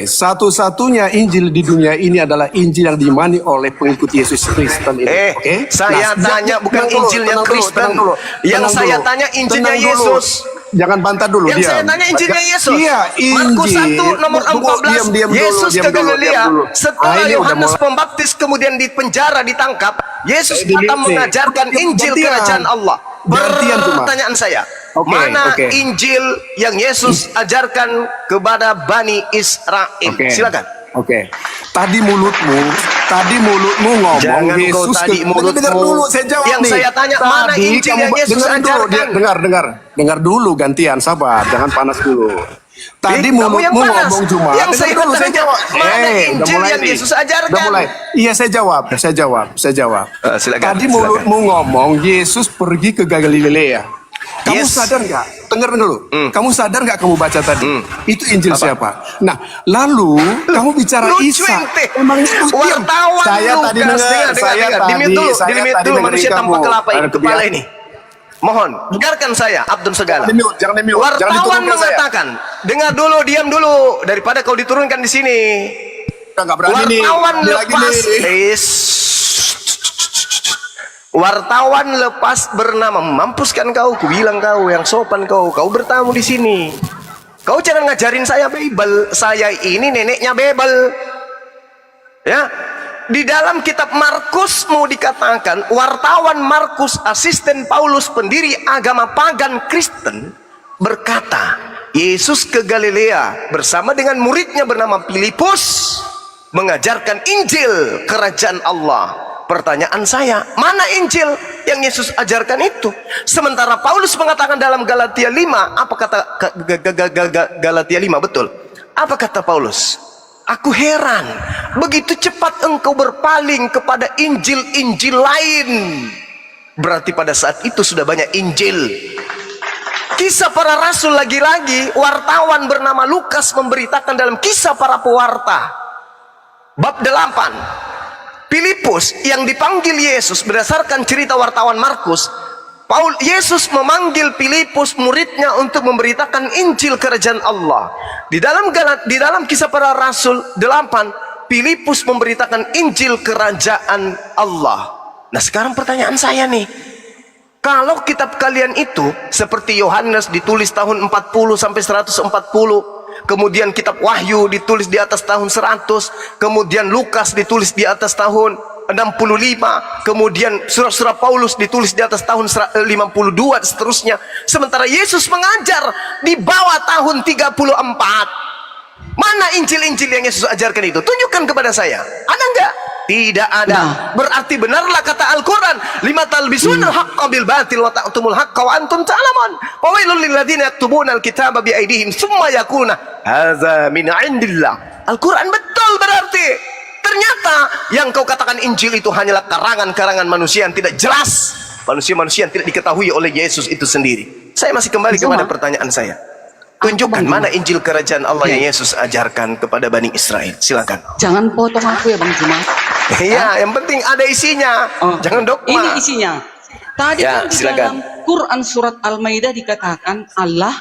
Satu-satunya Injil di dunia ini adalah Injil yang dimani oleh pengikut Yesus Kristen ini. Oke? Saya tanya bukan Injilnya Kristen. Yang saya tanya Injilnya Yesus. Jangan bantah dulu. Yang diam. saya tanya Injilnya Yesus. Iya, Markus Injil. 1 nomor 14. Diam Yesus dulu, ke Galilea. diam dulu. Setelah Ini udah Yohanes mulai. Pembaptis kemudian dipenjara, ditangkap, Yesus Ini, datang mengajarkan Injil gantian. kerajaan Allah. Gantian cuma. Pertanyaan saya, Oke, mana oke. Injil yang Yesus ajarkan kepada Bani Israel? Oke. Silakan. Oke. Tadi mulutmu ngomong Jangan kau Yesus tadi mulutmu. Dengar dulu, saya jawab Yang nih. saya tanya, mana Injil yang Yesus dengerin dulu, ajarkan? dengar dulu, gantian, sabar, jangan panas dulu. Tadi kamu yang mulutmu panas. ngomong cuma. Yang saya Dengar dulu, tanya, jawab. mana udah Injil mulai yang nih. Yesus ajarkan? Udah mulai. Iya, saya jawab. Silakan, Tadi silakan. mulutmu ngomong Yesus pergi ke Galilea. Kamu Yes. sadar nggak? Dengerin dulu. Kamu sadar nggak kamu baca tadi? Itu Injil siapa? Nah, lalu kamu bicara Lucu Isa. ente. Emang itu diam. Wartawan Saya Lukas. tadi dengar. Dengar. Dimit dulu manusia tanpa kelapa ini, kepala ini. Mohon, dengarkan saya, Abdul Segala. Jangan di-mute. Jangan Wartawan diturunkan saya. mengatakan, dengar dulu, diam dulu, daripada kau diturunkan di sini. Nggak berani nih. Wartawan Ini lagi lepas, nih. wartawan lepas bernama, mampuskan kau, ku bilang kau yang sopan kau bertamu di sini. Kau jangan ngajarin saya Bible, saya ini neneknya Bible. Ya, di dalam kitab Markus mau dikatakan wartawan Markus, asisten Paulus, pendiri agama pagan Kristen, berkata Yesus ke Galilea bersama dengan muridnya bernama Filipus mengajarkan Injil kerajaan Allah. Pertanyaan saya, mana Injil yang Yesus ajarkan itu? Sementara Paulus mengatakan dalam Galatia 5, apa kata Galatia 5 betul? Apa kata Paulus? Aku heran, begitu cepat engkau berpaling kepada Injil-Injil lain. Berarti pada saat itu sudah banyak Injil. Kisah para Rasul, lagi-lagi wartawan bernama Lukas memberitakan dalam Kisah para Pewarta bab 8, Filipus yang dipanggil Yesus berdasarkan cerita wartawan Markus. Yesus memanggil Filipus muridnya untuk memberitakan Injil kerajaan Allah. Di dalam Kisah para Rasul 8, Filipus memberitakan Injil kerajaan Allah. Nah, sekarang pertanyaan saya nih, kalau kitab kalian itu seperti Yohanes ditulis tahun 40 sampai 140, kemudian kitab Wahyu ditulis di atas tahun 100, kemudian Lukas ditulis di atas tahun 65, kemudian surat-surat Paulus ditulis di atas tahun 52 dan seterusnya. Sementara Yesus mengajar di bawah tahun 34. Mana Injil-Injil yang Yesus ajarkan itu? Tunjukkan kepada saya. Ada enggak? Tidak ada. Berarti benarlah kata Al-Quran, lima talbisunal haqqa bil batil wa ta'tumul haqqa wa antum ta'lamun. Fawailul lil ladzina yaktubuna al-kitaba bi aydihim tsumma yaquluna hadza min indillah. Al-Quran betul berarti. Ternyata yang kau katakan Injil itu hanyalah karangan-karangan manusia yang tidak jelas. Manusia-manusia yang tidak diketahui oleh Yesus itu sendiri. Saya masih kembali kepada pertanyaan saya. Tunjukkan mana Injil kerajaan Allah yang Yesus ajarkan kepada Bani Israel. Silakan. Jangan potong aku ya Bang Juma. Iya, yang penting ada isinya. Jangan dogma. Ini isinya. Tadi Ya, kan di silakan. dalam Quran surat Al-Maidah dikatakan Allah,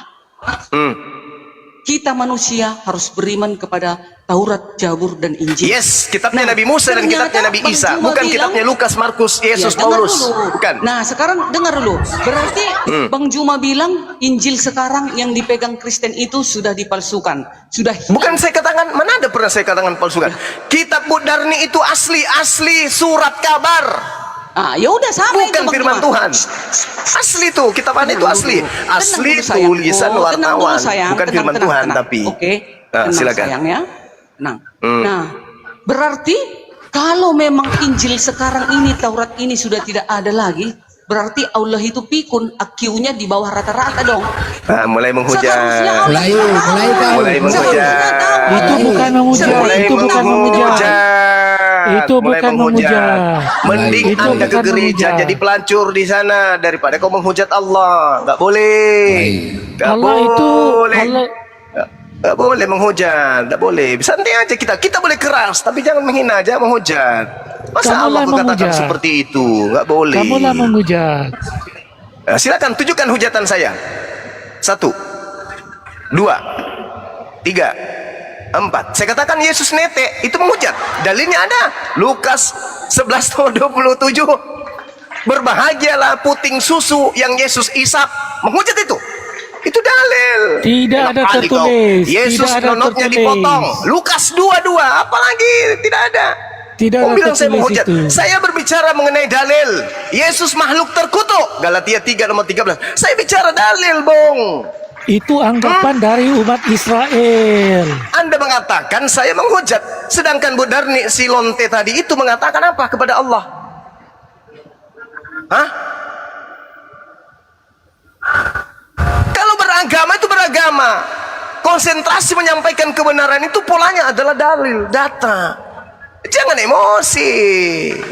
kita manusia harus beriman kepada Taurat, Zabur, dan Injil. Yes, kitabnya Nah, Nabi Musa dan ternyata kitabnya Nabi Bang Isa. Juma Bukan bilang- kitabnya Lukas, Markus, Yesus, Ya, dengar Paulus. dulu. Bukan. Nah, sekarang dengar dulu. Berarti Bang Juma bilang Injil sekarang yang dipegang Kristen itu sudah dipalsukan, sudah hilang. Bukan saya katakan, mana ada pernah saya katakan palsukan. Kitab Budarni itu asli surat kabar. Ah, ya udah sama itu Bukan Bang firman Juma. Tuhan. Asli tuh, kitab itu asli. Asli Tenang dulu, sayang. tulisan Oh, tenang dulu, wartawan. sayang. Bukan Tenang, firman tenang, Tuhan tenang. tapi. Oke. Nah, Tenang, silakan. sayang ya. Nah, berarti kalau memang Injil sekarang ini, Taurat ini sudah tidak ada lagi, berarti Allah itu pikun, IQ-nya di bawah rata-rata dong. Nah, mulai menghujat. Seharusnya Allah Mulai itu tahu. kau. Mulai menghujat. Itu bukan menghujat. Mulai Itu bukan menghujat. Itu Mulai bukan menghujat. Mending Itu Anda ke bukan gereja menghujat. jadi pelacur di sana daripada kau menghujat Allah. Nggak boleh. Nggak Allah itu boleh. Allah Nggak boleh menghujat. Nggak boleh. Santai aja kita. Kita boleh keras, tapi jangan menghina aja menghujat. Masa Kamulah Allah katakan menghujat. seperti itu? Nggak boleh. kamulah menghujat. Silakan tunjukkan hujatan saya. 1, 2, 3, 4. Saya katakan Yesus netek, itu menghujat. Dalilnya ada. Lukas 11 ayat 27. Berbahagialah puting susu yang Yesus isap. Menghujat itu. Itu dalil. Tidak Enak ada kali kau. tertulis. Yesus Tidak ada nonotnya tertulis. dipotong. Lukas 22. Apalagi tidak ada. Tidak ada Bilang saya tertulis menghujat. itu. Saya berbicara mengenai dalil. Yesus makhluk terkutuk. Galatia 3 nomor 13. Saya bicara dalil, Bung. Itu anggapan dari umat Israel. Anda mengatakan saya menghujat. Sedangkan Bu Darni si lonte tadi itu mengatakan apa kepada Allah? Hah? Kalau beragama itu beragama. Konsentrasi menyampaikan kebenaran itu polanya adalah dalil, data. Jangan emosi,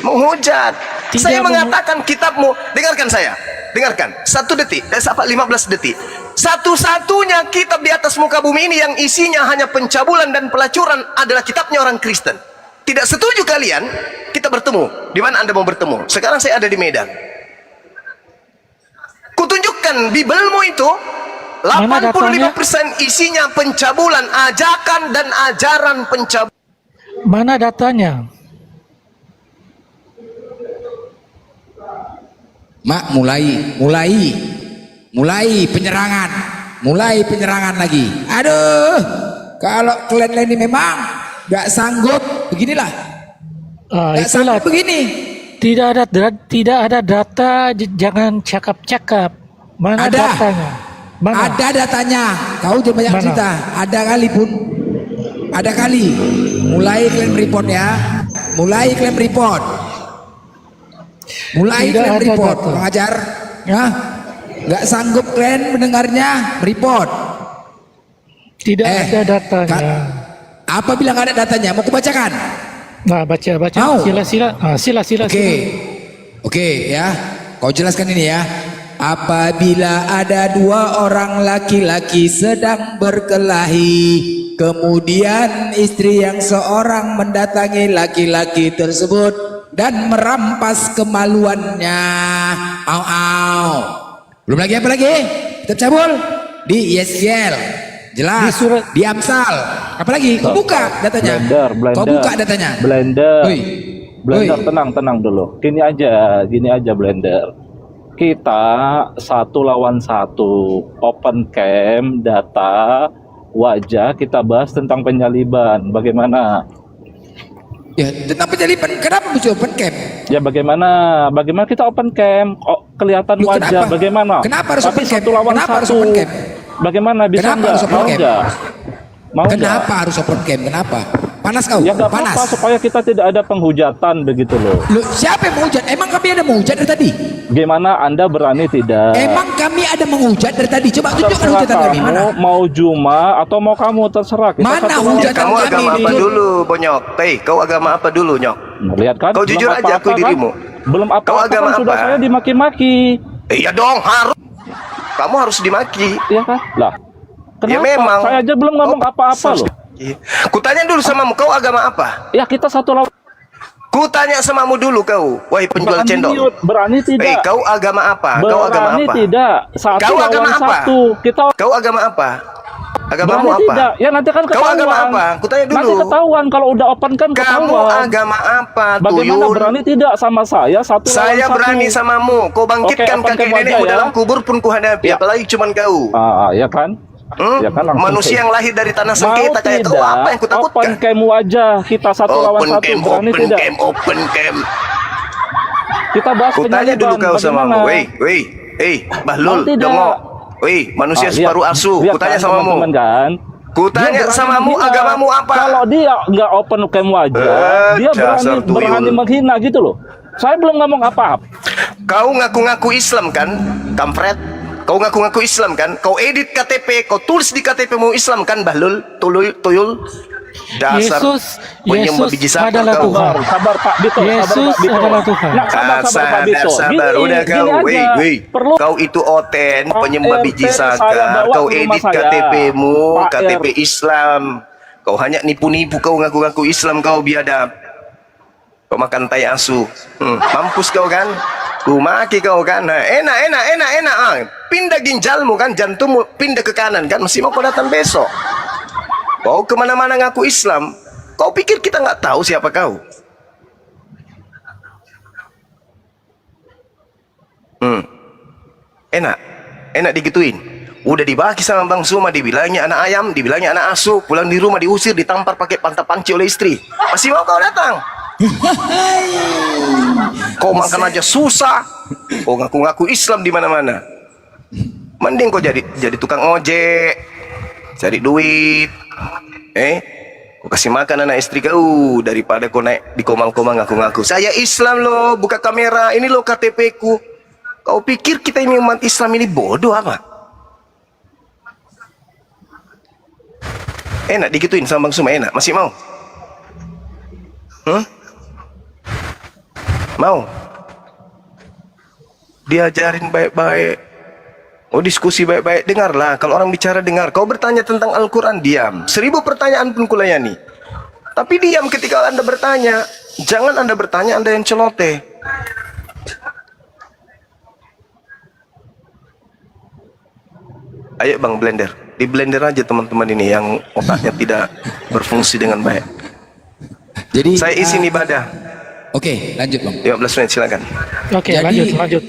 menghujat. Saya mengatakan kitabmu, dengarkan saya. Dengarkan, 1 detik, 15 detik. Satu-satunya kitab di atas muka bumi ini yang isinya hanya pencabulan dan pelacuran adalah kitabnya orang Kristen. Tidak setuju kalian? Kita bertemu. Di mana Anda mau bertemu? Sekarang saya ada di Medan. Kutunjukkan Bibelmu itu 85% isinya pencabulan, ajakan dan ajaran pencabulan. Mana datanya? Mak, mulai penyerangan lagi. Aduh, kalau kalian ini memang nggak sanggup, beginilah. Nggak Itulah. sanggup begini. Tidak ada data, jangan cakap-cakap. Mana Ada. datanya? Mana? Ada datanya. Kau jangan banyak Mana? cerita. Ada kali pun. Ada kali. Mulai klaim report ya. Mulai klaim report. Tidak klaim ada report. data. Pengajar. Ya. Nggak sanggup kalian mendengarnya. Report. Tidak ada datanya. Apa bilang ada datanya? Mau kubacakan? Nah, baca. Mau? Sila. Oke ya. Kau jelaskan ini ya. Apabila ada 2 orang laki-laki sedang berkelahi, kemudian istri yang seorang mendatangi laki-laki tersebut dan merampas kemaluannya. Belum lagi apa lagi? Kitab cabul di Yeskiel. Jelas. Di Amsal. Apalagi? Kau buka datanya. Kau buka datanya. Blender. Blender, tenang dulu. Gini aja Blender. Kita 1 lawan 1, open cam, data, wajah, kita bahas tentang penyaliban. Bagaimana? Ya, tentang penyaliban. Kenapa mesti open cam? Ya bagaimana kita open cam, kelihatan Loh, wajah, kenapa? bagaimana? Kenapa harus Tapi open cam? 1 lawan Kenapa 1. harus open cam? Bagaimana bisa Kenapa enggak? harus open Mau cam? enggak? Mau enggak? Kenapa harus open cam? Kenapa? Panas kau? Ya nggak Panas. apa-apa supaya kita tidak ada penghujatan begitu loh. Loh, siapa yang menghujat? Emang kami ada menghujat dari tadi? Gimana Anda berani tidak? Emang kami ada menghujat dari tadi? Coba tunjukkan Terserah hujatan kami. kamu, Mana? mau Juma atau mau kamu, terserah. Kita Mana satu lawan hujatan satu. Kamu kami agama apa di- dulu, Bonyok? Kau agama apa dulu, Nyok? Lihat kan? Kau belum jujur aja apa-apa akui kan? dirimu. Belum apa-apa Kau agama kan sudah apa? saya dimaki-maki. Iya dong, harus. Kamu harus dimaki. Iya kan? Lah. Ya Kenapa? memang. Saya aja belum ngomong apa-apa loh. Kutanya dulu samamu, kau agama apa? Ya kita 1 lawan. Kutanya samamu dulu kau, wahai penjual cendol. Berani tidak? Kau agama apa? Kau agama Berani apa? tidak? 1 Kau agama lawan apa? 1. Kita Kau agama apa? Agamamu berani apa? tidak? Ya nanti kan Kau ketahuan. agama apa? Kutanya dulu. Nanti ketahuan kalau udah open kan Kamu ketahuan. agama apa, Bagaimana tuyul? berani tidak sama saya 1 lawan 1? Saya berani samamu. Kau bangkitkan Oke, open kakek cam aja nenekmu ya. dalam kubur pun kuhadapi. Ya. Apalagi cuman kau. Ya kan? Ya kan, langsung Manusia yang lahir dari tanah Mau sengketa kayak kau, tidak, apa yang kutakutkan? open cam wajah kita 1 lawan 1. Berani tidak? Open cam. Kita bahas Kutanya dulu penyaliban. kau samamu. Bagaimana? Bahlul, Mau tidak? dongo. Manusia Lihat- separuh asu. lihat Kutanya kan, samamu. teman-teman kan? Kutanya Dia berani samamu, menghina. agamamu apa? Kalau dia nggak open cam wajah, dia dasar berani tuyul. menghina gitu loh. Saya belum ngomong apa-apa. Kau ngaku-ngaku Islam kan, kampret? Kau ngaku-ngaku Islam kan? Kau edit KTP, kau tulis di KTP mu Islam kan, Bahlul, tuyul. Dasar penyembah biji satu adalah kau. Tuhan. Sabar Pak Bito, Yesus sabar Pak Bito. adalah Tuhan. Nah, sabar Pak Bito. Sabar, udah kau, gini aja. Perlu kau itu oten, penyembah biji RT saya sakar. bawa Kau ke rumah edit saya. KTP-mu, Pak KTP R. Islam. Kau hanya nipu-nipu, kau ngaku-ngaku Islam, kau biadab. Kau makan tai asu. Mampus kau kan? Ku maki kau kan. Enak. Pindah ginjalmu kan, jantungmu pindah ke kanan kan. Masih mau kau datang besok. Kau kemana-mana ngaku Islam. Kau pikir kita nggak tahu siapa kau? Enak digituin. Udah dibagi sama Bang Suma, dibilangnya anak ayam, dibilangnya anak asu, pulang di rumah diusir, ditampar pakai pantat panci oleh istri. Masih mau kau datang? Kau makan aja susah. Kau ngaku-ngaku Islam di mana-mana. Mending kau jadi tukang ojek, cari duit. Kau kasih makan anak istri kau daripada kau naik di komang-komang ngaku-ngaku. Saya Islam loh, buka kamera. Ini loh KTP ku. Kau pikir kita ini umat Islam ini bodoh apa? Enak digituin sama Bang Suma, enak. Masih mau? Mau? Diajarin baik-baik. Oh, diskusi baik-baik. Dengarlah. Kalau orang bicara, dengar. Kau bertanya tentang Al-Quran, diam. 1000 pertanyaan pun kulayani. Tapi diam ketika Anda bertanya. Jangan Anda bertanya, Anda yang celoteh. Ayo Bang, blender. Di blender aja teman-teman ini yang otaknya tidak berfungsi dengan baik. Jadi saya izin ibadah. Oke, lanjut Bang. 15 menit silakan. Oke, Jadi- lanjut.